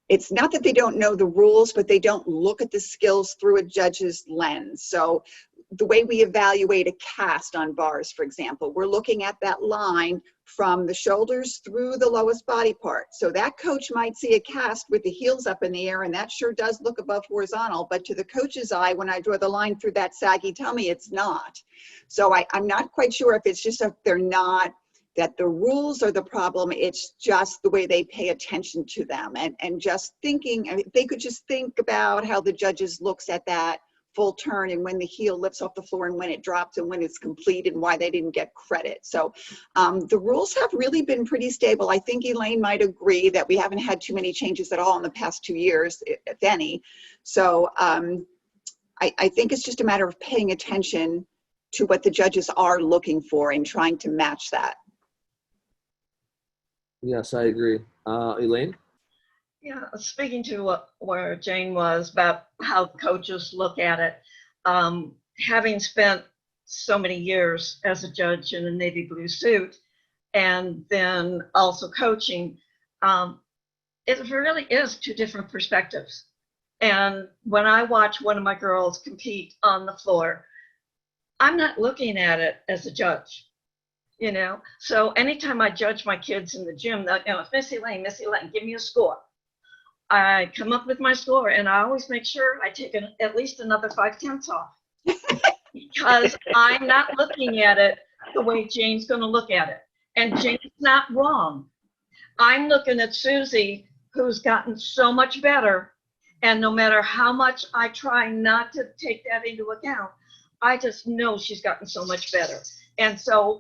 it's not that they don't know the rules, but they don't look at the skills through a judge's lens. So the way we evaluate a cast on bars, for example, we're looking at that line from the shoulders through the lowest body part. So that coach might see a cast with the heels up in the air, and that sure does look above horizontal, but to the coach's eye, when I draw the line through that saggy tummy, it's not. So I'm not quite sure if it's just that the rules are the problem, it's just the way they pay attention to them. And just thinking, if they could just think about how the judges looks at that full turn and when the heel lifts off the floor and when it drops and when it's complete and why they didn't get credit. So the rules have really been pretty stable. I think Elaine might agree that we haven't had too many changes at all in the past 2 years, if any. So I think it's just a matter of paying attention to what the judges are looking for and trying to match that. Yes, I agree. Elaine? Yeah, speaking to where Jane was about how coaches look at it, having spent so many years as a judge in a navy blue suit and then also coaching, it really is two different perspectives. And when I watch one of my girls compete on the floor, I'm not looking at it as a judge. You know, so anytime I judge my kids in the gym, Miss Elaine, give me a score. I come up with my score, and I always make sure I take at least another 5/10 off because I'm not looking at it the way Jane's going to look at it. And Jane's not wrong. I'm looking at Susie, who's gotten so much better, and no matter how much I try not to take that into account, I just know she's gotten so much better. And so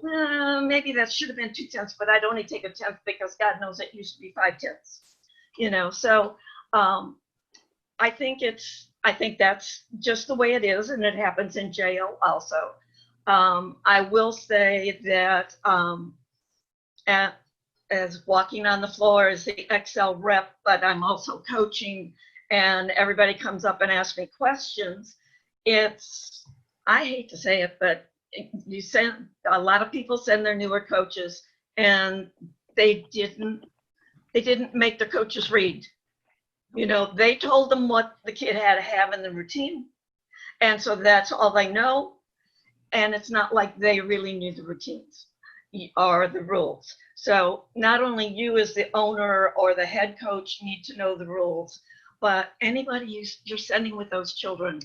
maybe that should have been 2/10, but I'd only take a 10th because God knows it used to be 5/10. You know, so I think that's just the way it is, and it happens in jail also. I will say that as walking on the floor as the Xcel rep, but I'm also coaching, and everybody comes up and asks me questions. I hate to say it, but a lot of people send their newer coaches, and they didn't make the coaches read. You know, they told them what the kid had to have in the routine, and so that's all they know. And it's not like they really knew the routines or the rules. So not only you as the owner or the head coach need to know the rules, but anybody you're sending with those children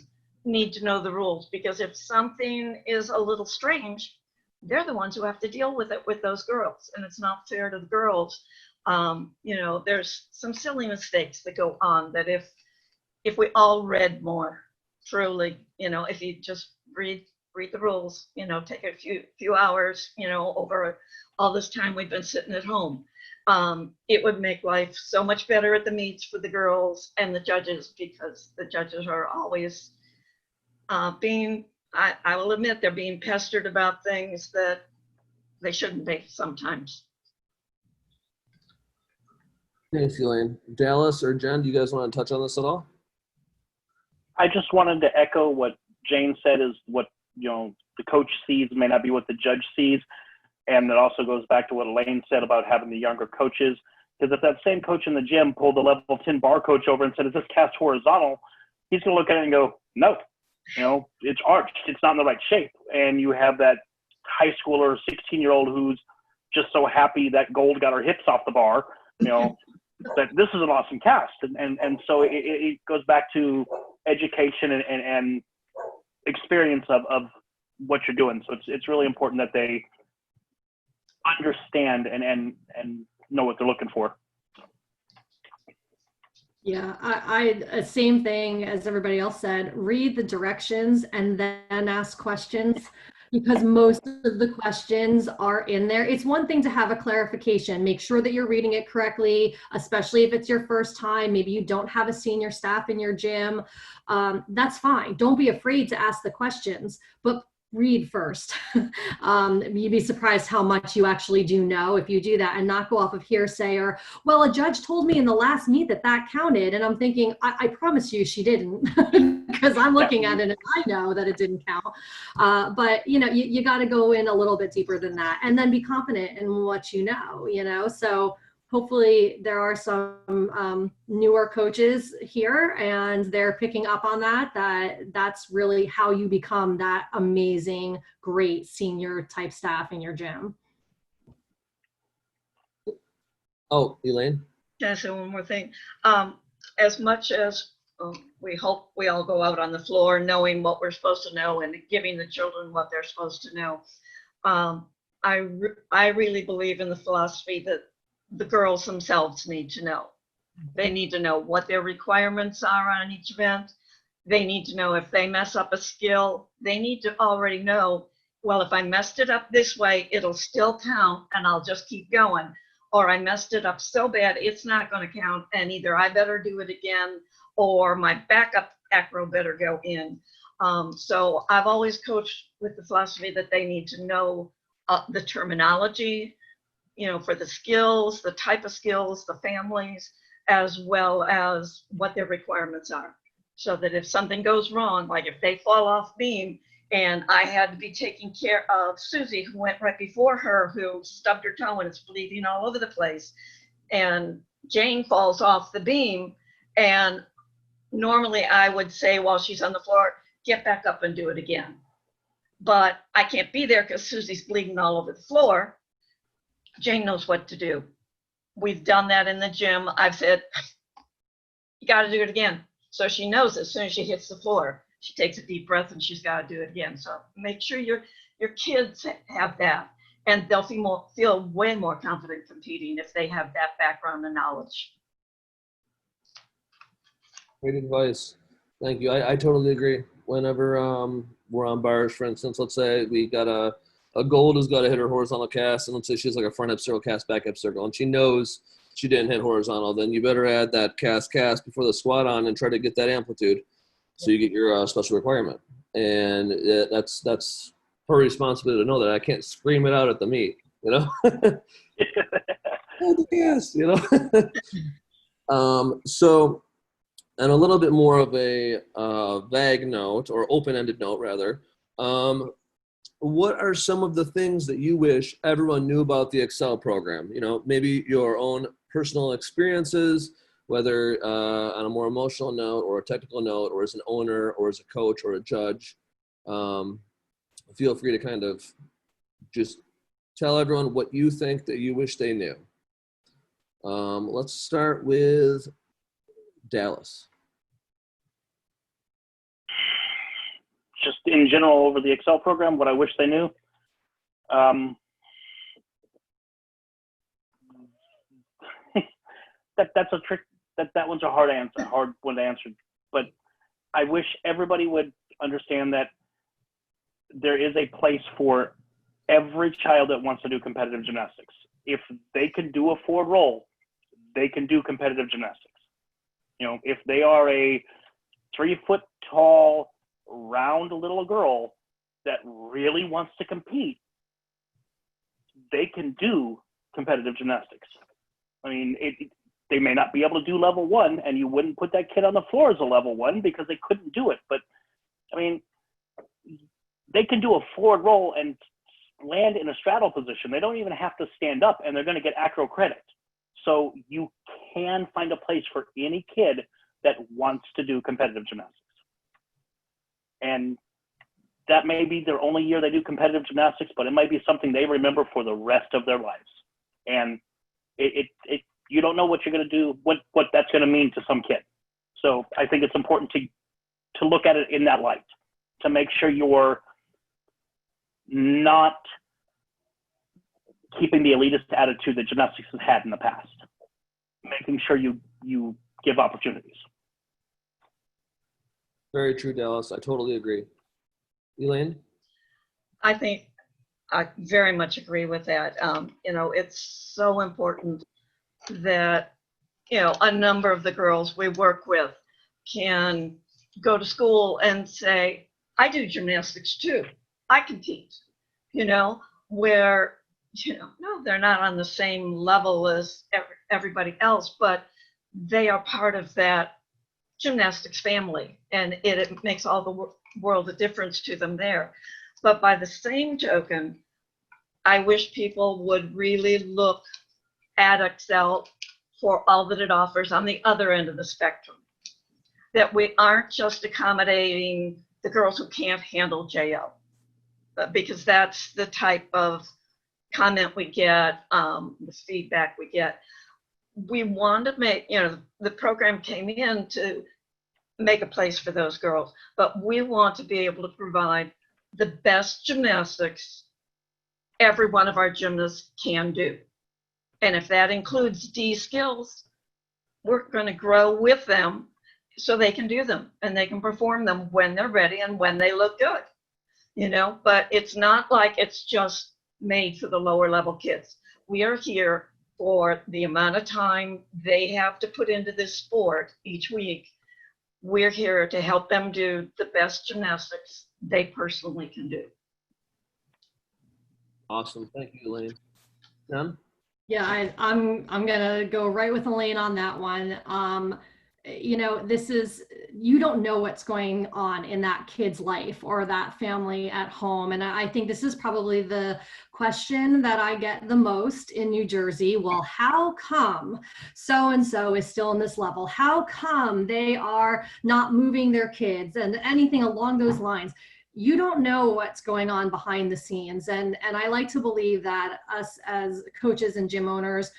need to know the rules, because if something is a little strange, they're the ones who have to deal with it with those girls, and it's not fair to the girls. You know, there's some silly mistakes that go on that if we all read more, truly, you know, if you just read the rules, you know, take a few hours, you know, over all this time we've been sitting at home, it would make life so much better at the meets for the girls and the judges, because the judges are always I will admit, they're being pestered about things that they shouldn't be sometimes. Thanks, Elaine. Dallas or Jen, do you guys want to touch on this at all? I just wanted to echo what Jane said, is what, you know, the coach sees may not be what the judge sees. And it also goes back to what Elaine said about having the younger coaches. Because if that same coach in the gym pulled the level 10 bar coach over and said, is this cast horizontal? He's going to look at it and go, no, you know, it's arched. It's not in the right shape. And you have that high schooler, 16-year-old who's just so happy that Gold got her hips off the bar, you know, that this is an awesome cast. And so it goes back to education and experience of what you're doing. So it's really important that they understand and know what they're looking for. Yeah, I same thing as everybody else said, read the directions and then ask questions, because most of the questions are in there. It's one thing to have a clarification, make sure that you're reading it correctly, especially if it's your first time, maybe you don't have a senior staff in your gym. That's fine. Don't be afraid to ask the questions, but read first. You'd be surprised how much you actually do know if you do that, and not go off of hearsay or, well, a judge told me in the last meet that counted. And I'm thinking, I promise you she didn't, because I'm looking at it and I know that it didn't count. But you got to go in a little bit deeper than that, and then be confident in what so hopefully there are some newer coaches here and they're picking up on that's really how you become that amazing, great senior type staff in your gym. Oh, Elaine? Can I say one more thing? As much as we hope we all go out on the floor knowing what we're supposed to know and giving the children what they're supposed to know, I really believe in the philosophy that the girls themselves need to know. They need to know what their requirements are on each event. They need to know if they mess up a skill, they need to already know, well, if I messed it up this way, it'll still count and I'll just keep going. Or I messed it up so bad, it's not going to count, and either I better do it again or my backup acro better go in. So I've always coached with the philosophy that they need to know the terminology, for the skills, the type of skills, the families, as well as what their requirements are. So that if something goes wrong, like if they fall off beam and I had to be taking care of Susie, who went right before her, who stubbed her toe and it's bleeding all over the place, and Jane falls off the beam, and normally I would say while she's on the floor, get back up and do it again. But I can't be there because Susie's bleeding all over the floor. Jane knows what to do. We've done that in the gym. I've said, you got to do it again. So she knows as soon as she hits the floor, she takes a deep breath and she's got to do it again. So make sure your kids have that, and they'll feel way more confident competing if they have that background and knowledge. Great advice. Thank you. I totally agree. Whenever we're on bars, for instance, let's say we got a gold has got to hit her horizontal cast, and let's say she has like a front hip circle cast, back hip circle, and she knows she didn't hit horizontal, then you better add that cast before the squat on and try to get that amplitude so you get your special requirement. And that's her responsibility to know that. I can't scream it out at the meet, Oh, yes, So, and a little bit more of a vague note, or open-ended note rather, what are some of the things that you wish everyone knew about the Xcel program? Maybe your own personal experiences, whether on a more emotional note or a technical note, or as an owner or as a coach or a judge. Feel free to kind of just tell everyone what you think that you wish they knew. Let's start with Dallas. Just in general over the Xcel program, what I wish they knew. That's a trick. That one's a hard one to answer. But I wish everybody would understand that there is a place for every child that wants to do competitive gymnastics. If they can do a forward roll, they can do competitive gymnastics. If they are a 3-foot-tall, round little girl that really wants to compete, they can do competitive gymnastics. I mean, they may not be able to do level 1, and you wouldn't put that kid on the floor as a level 1 because they couldn't do it. But I mean, they can do a forward roll and land in a straddle position. They don't even have to stand up, and they're going to get acro credit. So you can find a place for any kid that wants to do competitive gymnastics. And that may be their only year they do competitive gymnastics, but it might be something they remember for the rest of their lives. And you don't know what you're going to do, what that's going to mean to some kid. So I think it's important to look at it in that light, to make sure you're not keeping the elitist attitude that gymnastics has had in the past, making sure you give opportunities. Very true, Dallas. I totally agree. Elaine? I think I very much agree with that. It's so important that, a number of the girls we work with can go to school and say, I do gymnastics too. I can teach, where, no, they're not on the same level as everybody else, but they are part of that gymnastics family, and it makes all the world of difference to them there. But by the same token, I wish people would really look at Xcel for all that it offers on the other end of the spectrum. That we aren't just accommodating the girls who can't handle JO, because that's the type of comment we get, the feedback we get. We want to make, the program came in to make a place for those girls, but we want to be able to provide the best gymnastics every one of our gymnasts can do. And if that includes D skills, we're going to grow with them so they can do them and they can perform them when they're ready and when they look good, but it's not like it's just made for the lower level kids. We are here for the amount of time they have to put into this sport each week. We're here to help them do the best gymnastics they personally can do. Awesome. Thank you, Elaine. Jen? Yeah, I'm gonna go right with Elaine on that one. You don't know what's going on in that kid's life or that family at home. And I think this is probably the question that I get the most in New Jersey. Well, how come so-and-so is still in this level? How come they are not moving their kids and anything along those lines? You don't know what's going on behind the scenes. And I like to believe that us as coaches and gym owners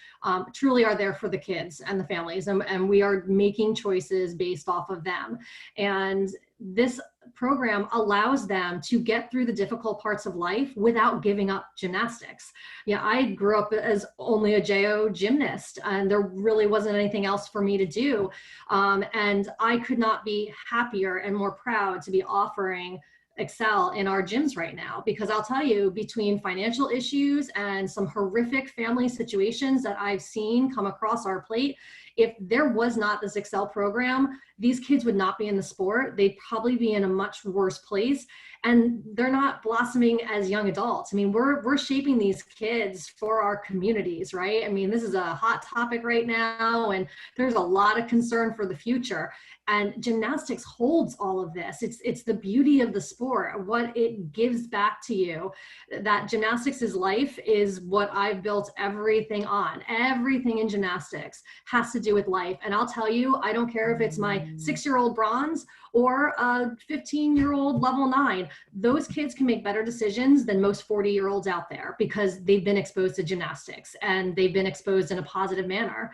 truly are there for the kids and the families. And we are making choices based off of them. And this program allows them to get through the difficult parts of life without giving up gymnastics. Yeah, I grew up as only a JO gymnast, and there really wasn't anything else for me to do. And I could not be happier and more proud to be offering Xcel in our gyms right now, because I'll tell you, between financial issues and some horrific family situations that I've seen come across our plate, if there was not this Xcel program, these kids would not be in the sport. They'd probably be in a much worse place, and they're not blossoming as young adults. I mean, we're shaping these kids for our communities, right? I mean, this is a hot topic right now, and there's a lot of concern for the future. And gymnastics holds all of this. It's the beauty of the sport, what it gives back to you. That gymnastics is life is what I've built everything on. Everything in gymnastics has to do with life. And I'll tell you, I don't care if it's my 6-year-old bronze or a 15-year-old level 9. Those kids can make better decisions than most 40-year-olds out there because they've been exposed to gymnastics and they've been exposed in a positive manner.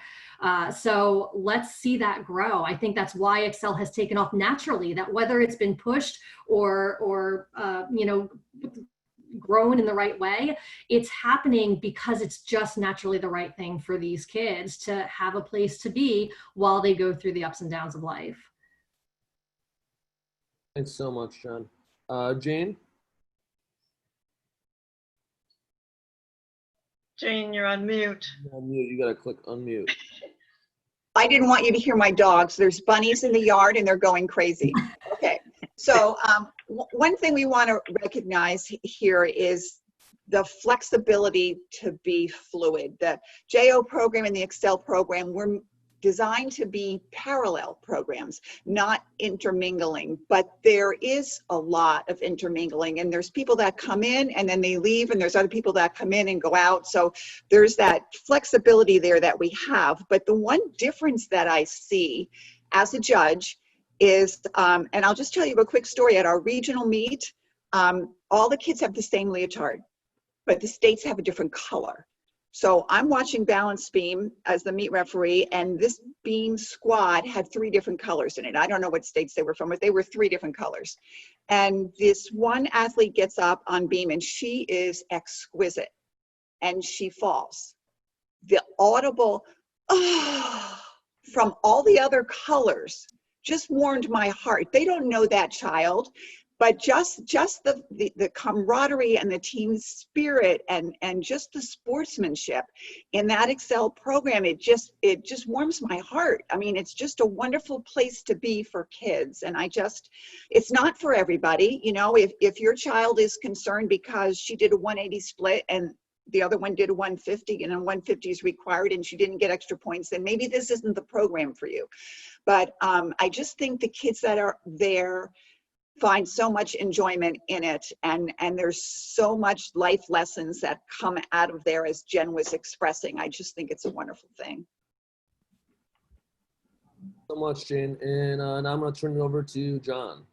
So let's see that grow. I think that's why Xcel has taken off naturally, that whether it's been pushed or grown in the right way, it's happening because it's just naturally the right thing for these kids to have a place to be while they go through the ups and downs of life. Thanks so much, John. Jane? Jane, you're on mute. You're on mute. You gotta click unmute. I didn't want you to hear my dogs. There's bunnies in the yard and they're going crazy. Okay, so one thing we want to recognize here is the flexibility to be fluid. The JO program and the Xcel program were designed to be parallel programs, not intermingling, but there is a lot of intermingling, and there's people that come in and then they leave, and there's other people that come in and go out. So there's that flexibility there that we have. But the one difference that I see as a judge is, and I'll just tell you a quick story. At our regional meet, all the kids have the same leotard, but the states have a different color. So I'm watching balance beam as the meet referee, and this beam squad had 3 different colors in it. I don't know what states they were from, but they were 3 different colors. And this one athlete gets up on beam, and she is exquisite. and she falls. The audible from all the other colors just warmed my heart. They don't know that child, but just the camaraderie and the team spirit and just the sportsmanship in that Xcel program, it just warms my heart. I mean, it's just a wonderful place to be for kids. And it's not for everybody. You know, if your child is concerned because she did a 180 split and the other one did a 150 and a 150 is required and she didn't get extra points, then maybe this isn't the program for you. But I just think the kids that are there find so much enjoyment in it, and there's so much life lessons that come out of there, as Jen was expressing. I just think it's a wonderful thing. So much, Jane. And now I'm going to turn it over to John.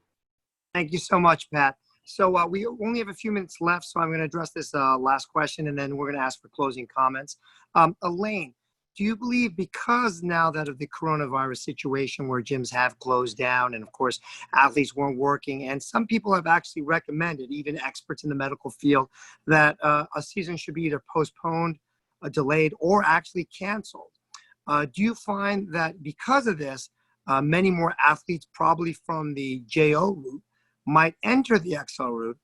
Thank you so much, Pat. So we only have a few minutes left, so I'm going to address this last question, and then we're going to ask for closing comments. Elaine, do you believe, because now that of the coronavirus situation where gyms have closed down and of course athletes weren't working, and some people have actually recommended, even experts in the medical field, that a season should be either postponed, delayed, or actually canceled? Do you find that because of this, many more athletes probably from the JO route might enter the Xcel route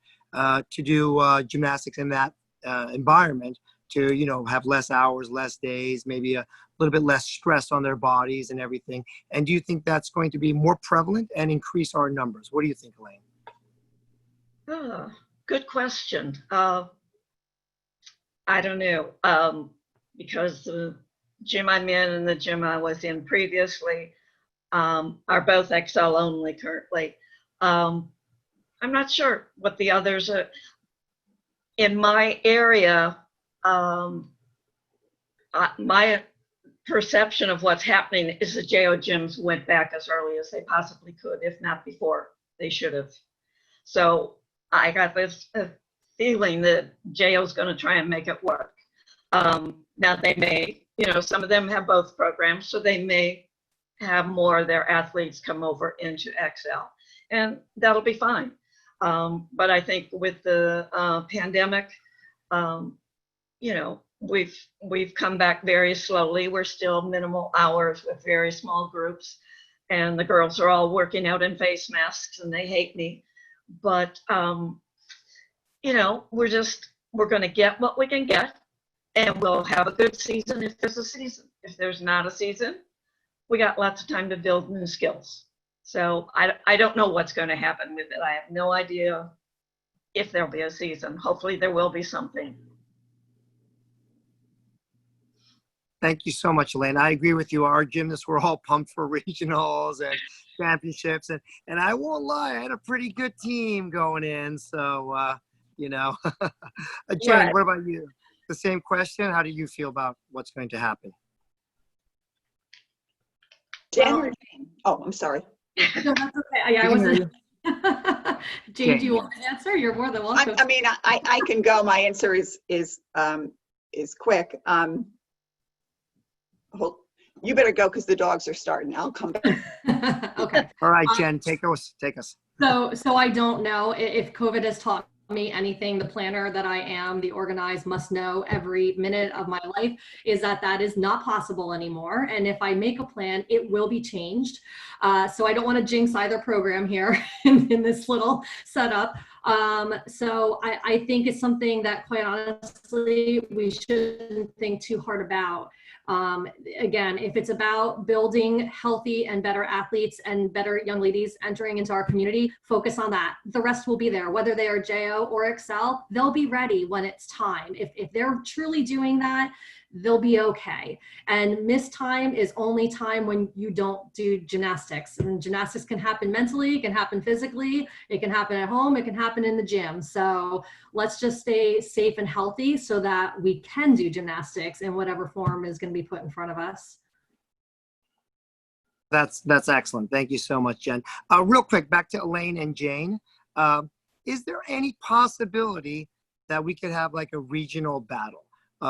to do gymnastics in that environment, to, you know, have less hours, less days, maybe a little bit less stress on their bodies and everything? And do you think that's going to be more prevalent and increase our numbers? What do you think, Elaine? Good question. I don't know, because the gym I'm in and the gym I was in previously are both Xcel only currently. I'm not sure what the others are. In my area, my perception of what's happening is the JO gyms went back as early as they possibly could, if not before they should have. So I got this feeling that JO is going to try and make it work. Now they may, you know, some of them have both programs, so they may have more of their athletes come over into Xcel, and that'll be fine. But I think with the pandemic, you know, we've come back very slowly. We're still minimal hours with very small groups, and the girls are all working out in face masks and they hate me. But, you know, we're going to get what we can get, and we'll have a good season if there's a season. If there's not a season, we got lots of time to build new skills. So I don't know what's going to happen with it. I have no idea if there'll be a season. Hopefully there will be something. Thank you so much, Elaine. I agree with you. Our gymnasts were all pumped for regionals and championships. And I won't lie, I had a pretty good team going in. So, you know, Jen, Right. What about you? The same question. How do you feel about what's going to happen? Jen or Jane? Oh, I'm sorry. No, that's okay. I wasn't. Jane, do you want to answer? You're more than welcome. I mean, I can go. My answer is quick. You better go because the dogs are starting. I'll come back. Okay. All right, Jen, take us. So I don't know if COVID has taught me anything. The planner that I am, the organized, must know every minute of my life is that is not possible anymore. And if I make a plan, it will be changed. So I don't want to jinx either program here in this little setup. So I think it's something that, quite honestly, we shouldn't think too hard about. Again, if it's about building healthy and better athletes and better young ladies entering into our community, focus on that. The rest will be there, whether they are JO or Xcel, they'll be ready when it's time. If they're truly doing that, they'll be okay. And missed time is only time when you don't do gymnastics. And gymnastics can happen mentally, it can happen physically, it can happen at home, it can happen in the gym. So let's just stay safe and healthy so that we can do gymnastics in whatever form is going to be put in front of us. That's excellent. Thank you so much, Jen. Real quick, back to Elaine and Jane. Is there any possibility that we could have like a regional battle?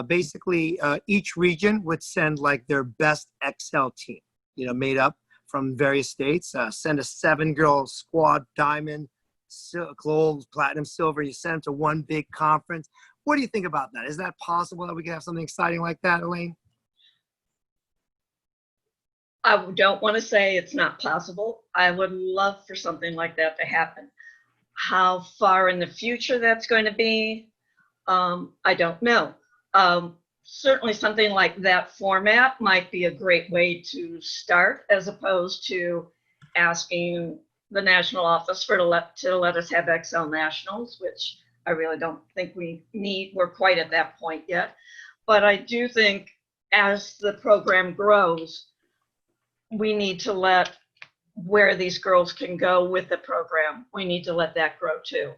Basically, each region would send like their best Xcel team, you know, made up from various states. Send a 7-girl squad, diamond, gold, platinum, silver. You send them to one big conference What do you think about that? Is that possible that we can have something exciting like that, Elaine? I don't want to say it's not possible. I would love for something like that to happen. How far in the future that's going to be, I don't know. Certainly something like that format might be a great way to start, as opposed to asking the national office to let us have Xcel Nationals, which I really don't think we're quite at that point yet. But I do think as the program grows, we need to let where these girls can go with the program, we need to let that grow too.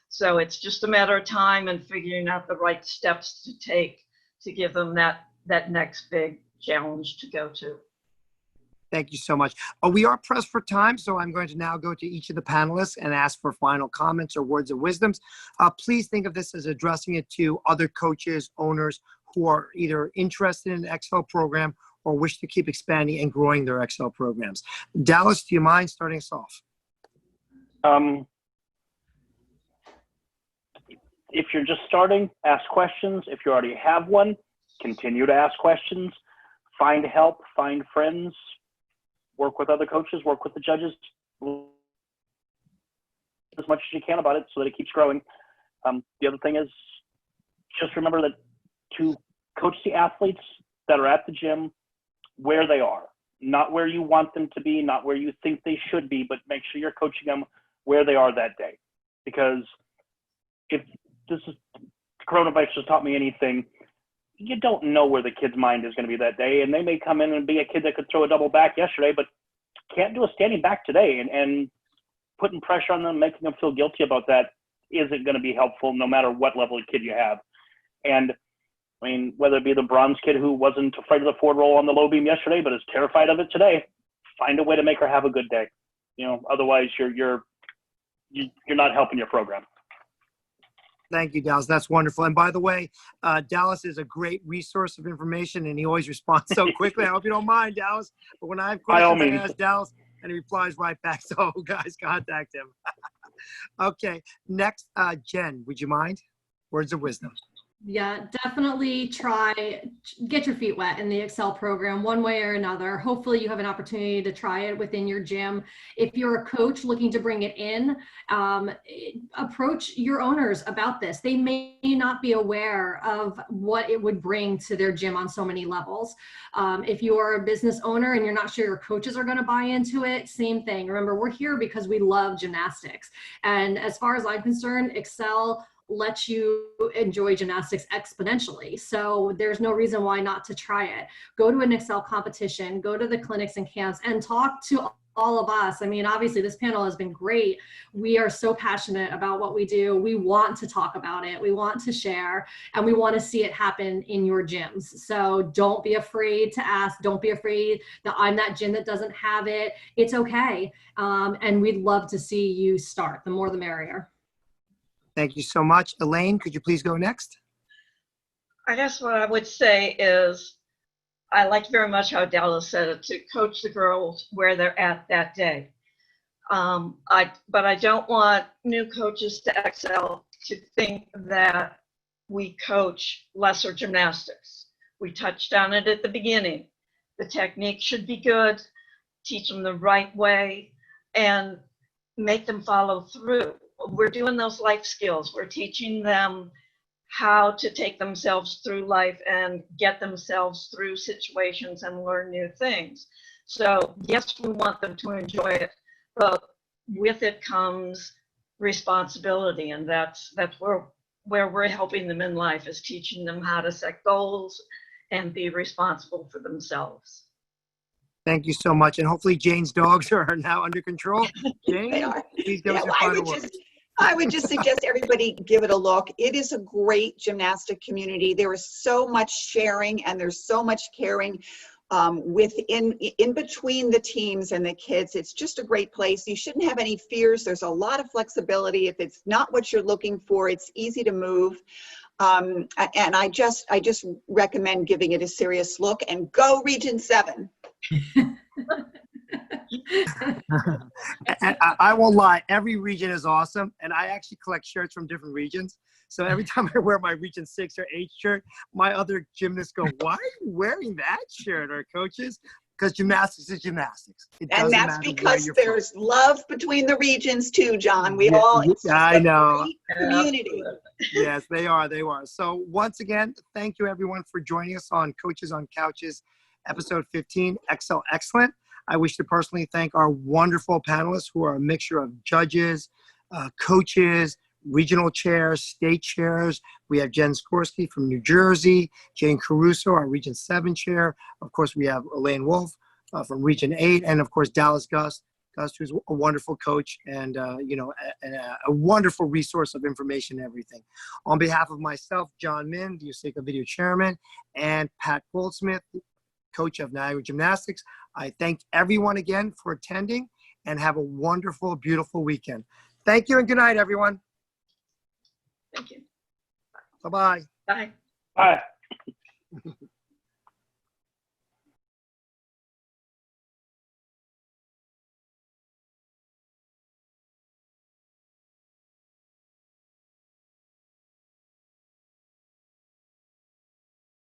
So it's just a matter of time and figuring out the right steps to take to give them that next big challenge to go to. Thank you so much. We are pressed for time, so I'm going to now go to each of the panelists and ask for final comments or words of wisdoms. Please think of this as addressing it to other coaches, owners who are either interested in the Xcel program or wish to keep expanding and growing their Xcel programs. Dallas, do you mind starting us off? If you're just starting, ask questions. If you already have one, continue to ask questions. Find help, find friends, work with other coaches, work with the judges as much as you can about it so that it keeps growing. The other thing is just remember that to coach the athletes that are at the gym where they are, not where you want them to be, not where you think they should be, but make sure you're coaching them where they are that day. Because if coronavirus has taught me anything, you don't know where the kid's mind is going to be that day. And they may come in and be a kid that could throw a double back yesterday, but can't do a standing back today. And putting pressure on them, making them feel guilty about that isn't going to be helpful no matter what level of kid you have. And I mean, whether it be the bronze kid who wasn't afraid of the forward roll on the low beam yesterday, but is terrified of it today, find a way to make her have a good day. You know, otherwise you're not helping your program. Thank you, Dallas. That's wonderful. And by the way, Dallas is a great resource of information, and he always responds so quickly. I hope you don't mind, Dallas. But when I have questions, I ask Dallas, and he replies right back. So, guys, contact him. Okay. Next, Jen, would you mind? Words of wisdom. Yeah, definitely get your feet wet in the Xcel program one way or another. Hopefully you have an opportunity to try it within your gym. If you're a coach looking to bring it in, approach your owners about this. They may not be aware of what it would bring to their gym on so many levels. If you are a business owner and you're not sure your coaches are going to buy into it, same thing. Remember, we're here because we love gymnastics. And as far as I'm concerned, Xcel lets you enjoy gymnastics exponentially. So there's no reason why not to try it. Go to an Xcel competition, go to the clinics and camps, and talk to all of us. I mean, obviously this panel has been great. We are so passionate about what we do. We want to talk about it. We want to share, and we want to see it happen in your gyms. So don't be afraid to ask. Don't be afraid that I'm that gym that doesn't have it. It's okay. And we'd love to see you start. The more the merrier. Thank you so much. Elaine, could you please go next? I guess what I would say is I liked very much how Dallas said it, to coach the girls where they're at that day. But I don't want new coaches to Xcel to think that we coach lesser gymnastics. We touched on it at the beginning. The technique should be good, teach them the right way, and make them follow through. We're doing those life skills. We're teaching them how to take themselves through life and get themselves through situations and learn new things. So yes, we want them to enjoy it, but with it comes responsibility, and that's where we're helping them in life, is teaching them how to set goals and be responsible for themselves. Thank you so much. And hopefully Jane's dogs are now under control. Jane, They are. please give us your final words. I would just suggest everybody give it a look. It is a great gymnastic community. There is so much sharing and there's so much caring in between the teams and the kids. It's just a great place. You shouldn't have any fears. There's a lot of flexibility. If it's not what you're looking for, it's easy to move. And I just recommend giving it a serious look, and go Region 7. And I won't lie, every region is awesome, and I actually collect shirts from different regions. So every time I wear my Region 6 or 8 shirt, my other gymnasts go, "Why are you wearing that shirt?" Or coaches, because gymnastics is gymnastics. It And doesn't that's matter where because you're from. there's love between the regions too, John. We Yeah, all, yeah, it's just I a know. great community. Absolutely. Yes, they are. They are. So once again, thank you everyone for joining us on Coaches on Couches, episode 15, Xcel Excellent. I wish to personally thank our wonderful panelists who are a mixture of judges, coaches, regional chairs, state chairs. We have Jen Skorski from New Jersey, Jane Caruso, our Region 7 chair. Of course, we have Elaine Wulf from Region 8, and of course, Dallas Gust, who's a wonderful coach and a wonderful resource of information and everything. On behalf of myself, John Min, the Useca Video Chairman, and Pat Goldsmith, coach of Niagara Gymnastics, I thank everyone again for attending and have a wonderful, beautiful weekend. Thank you and good night, everyone. Thank you. Bye-bye. Bye. Bye.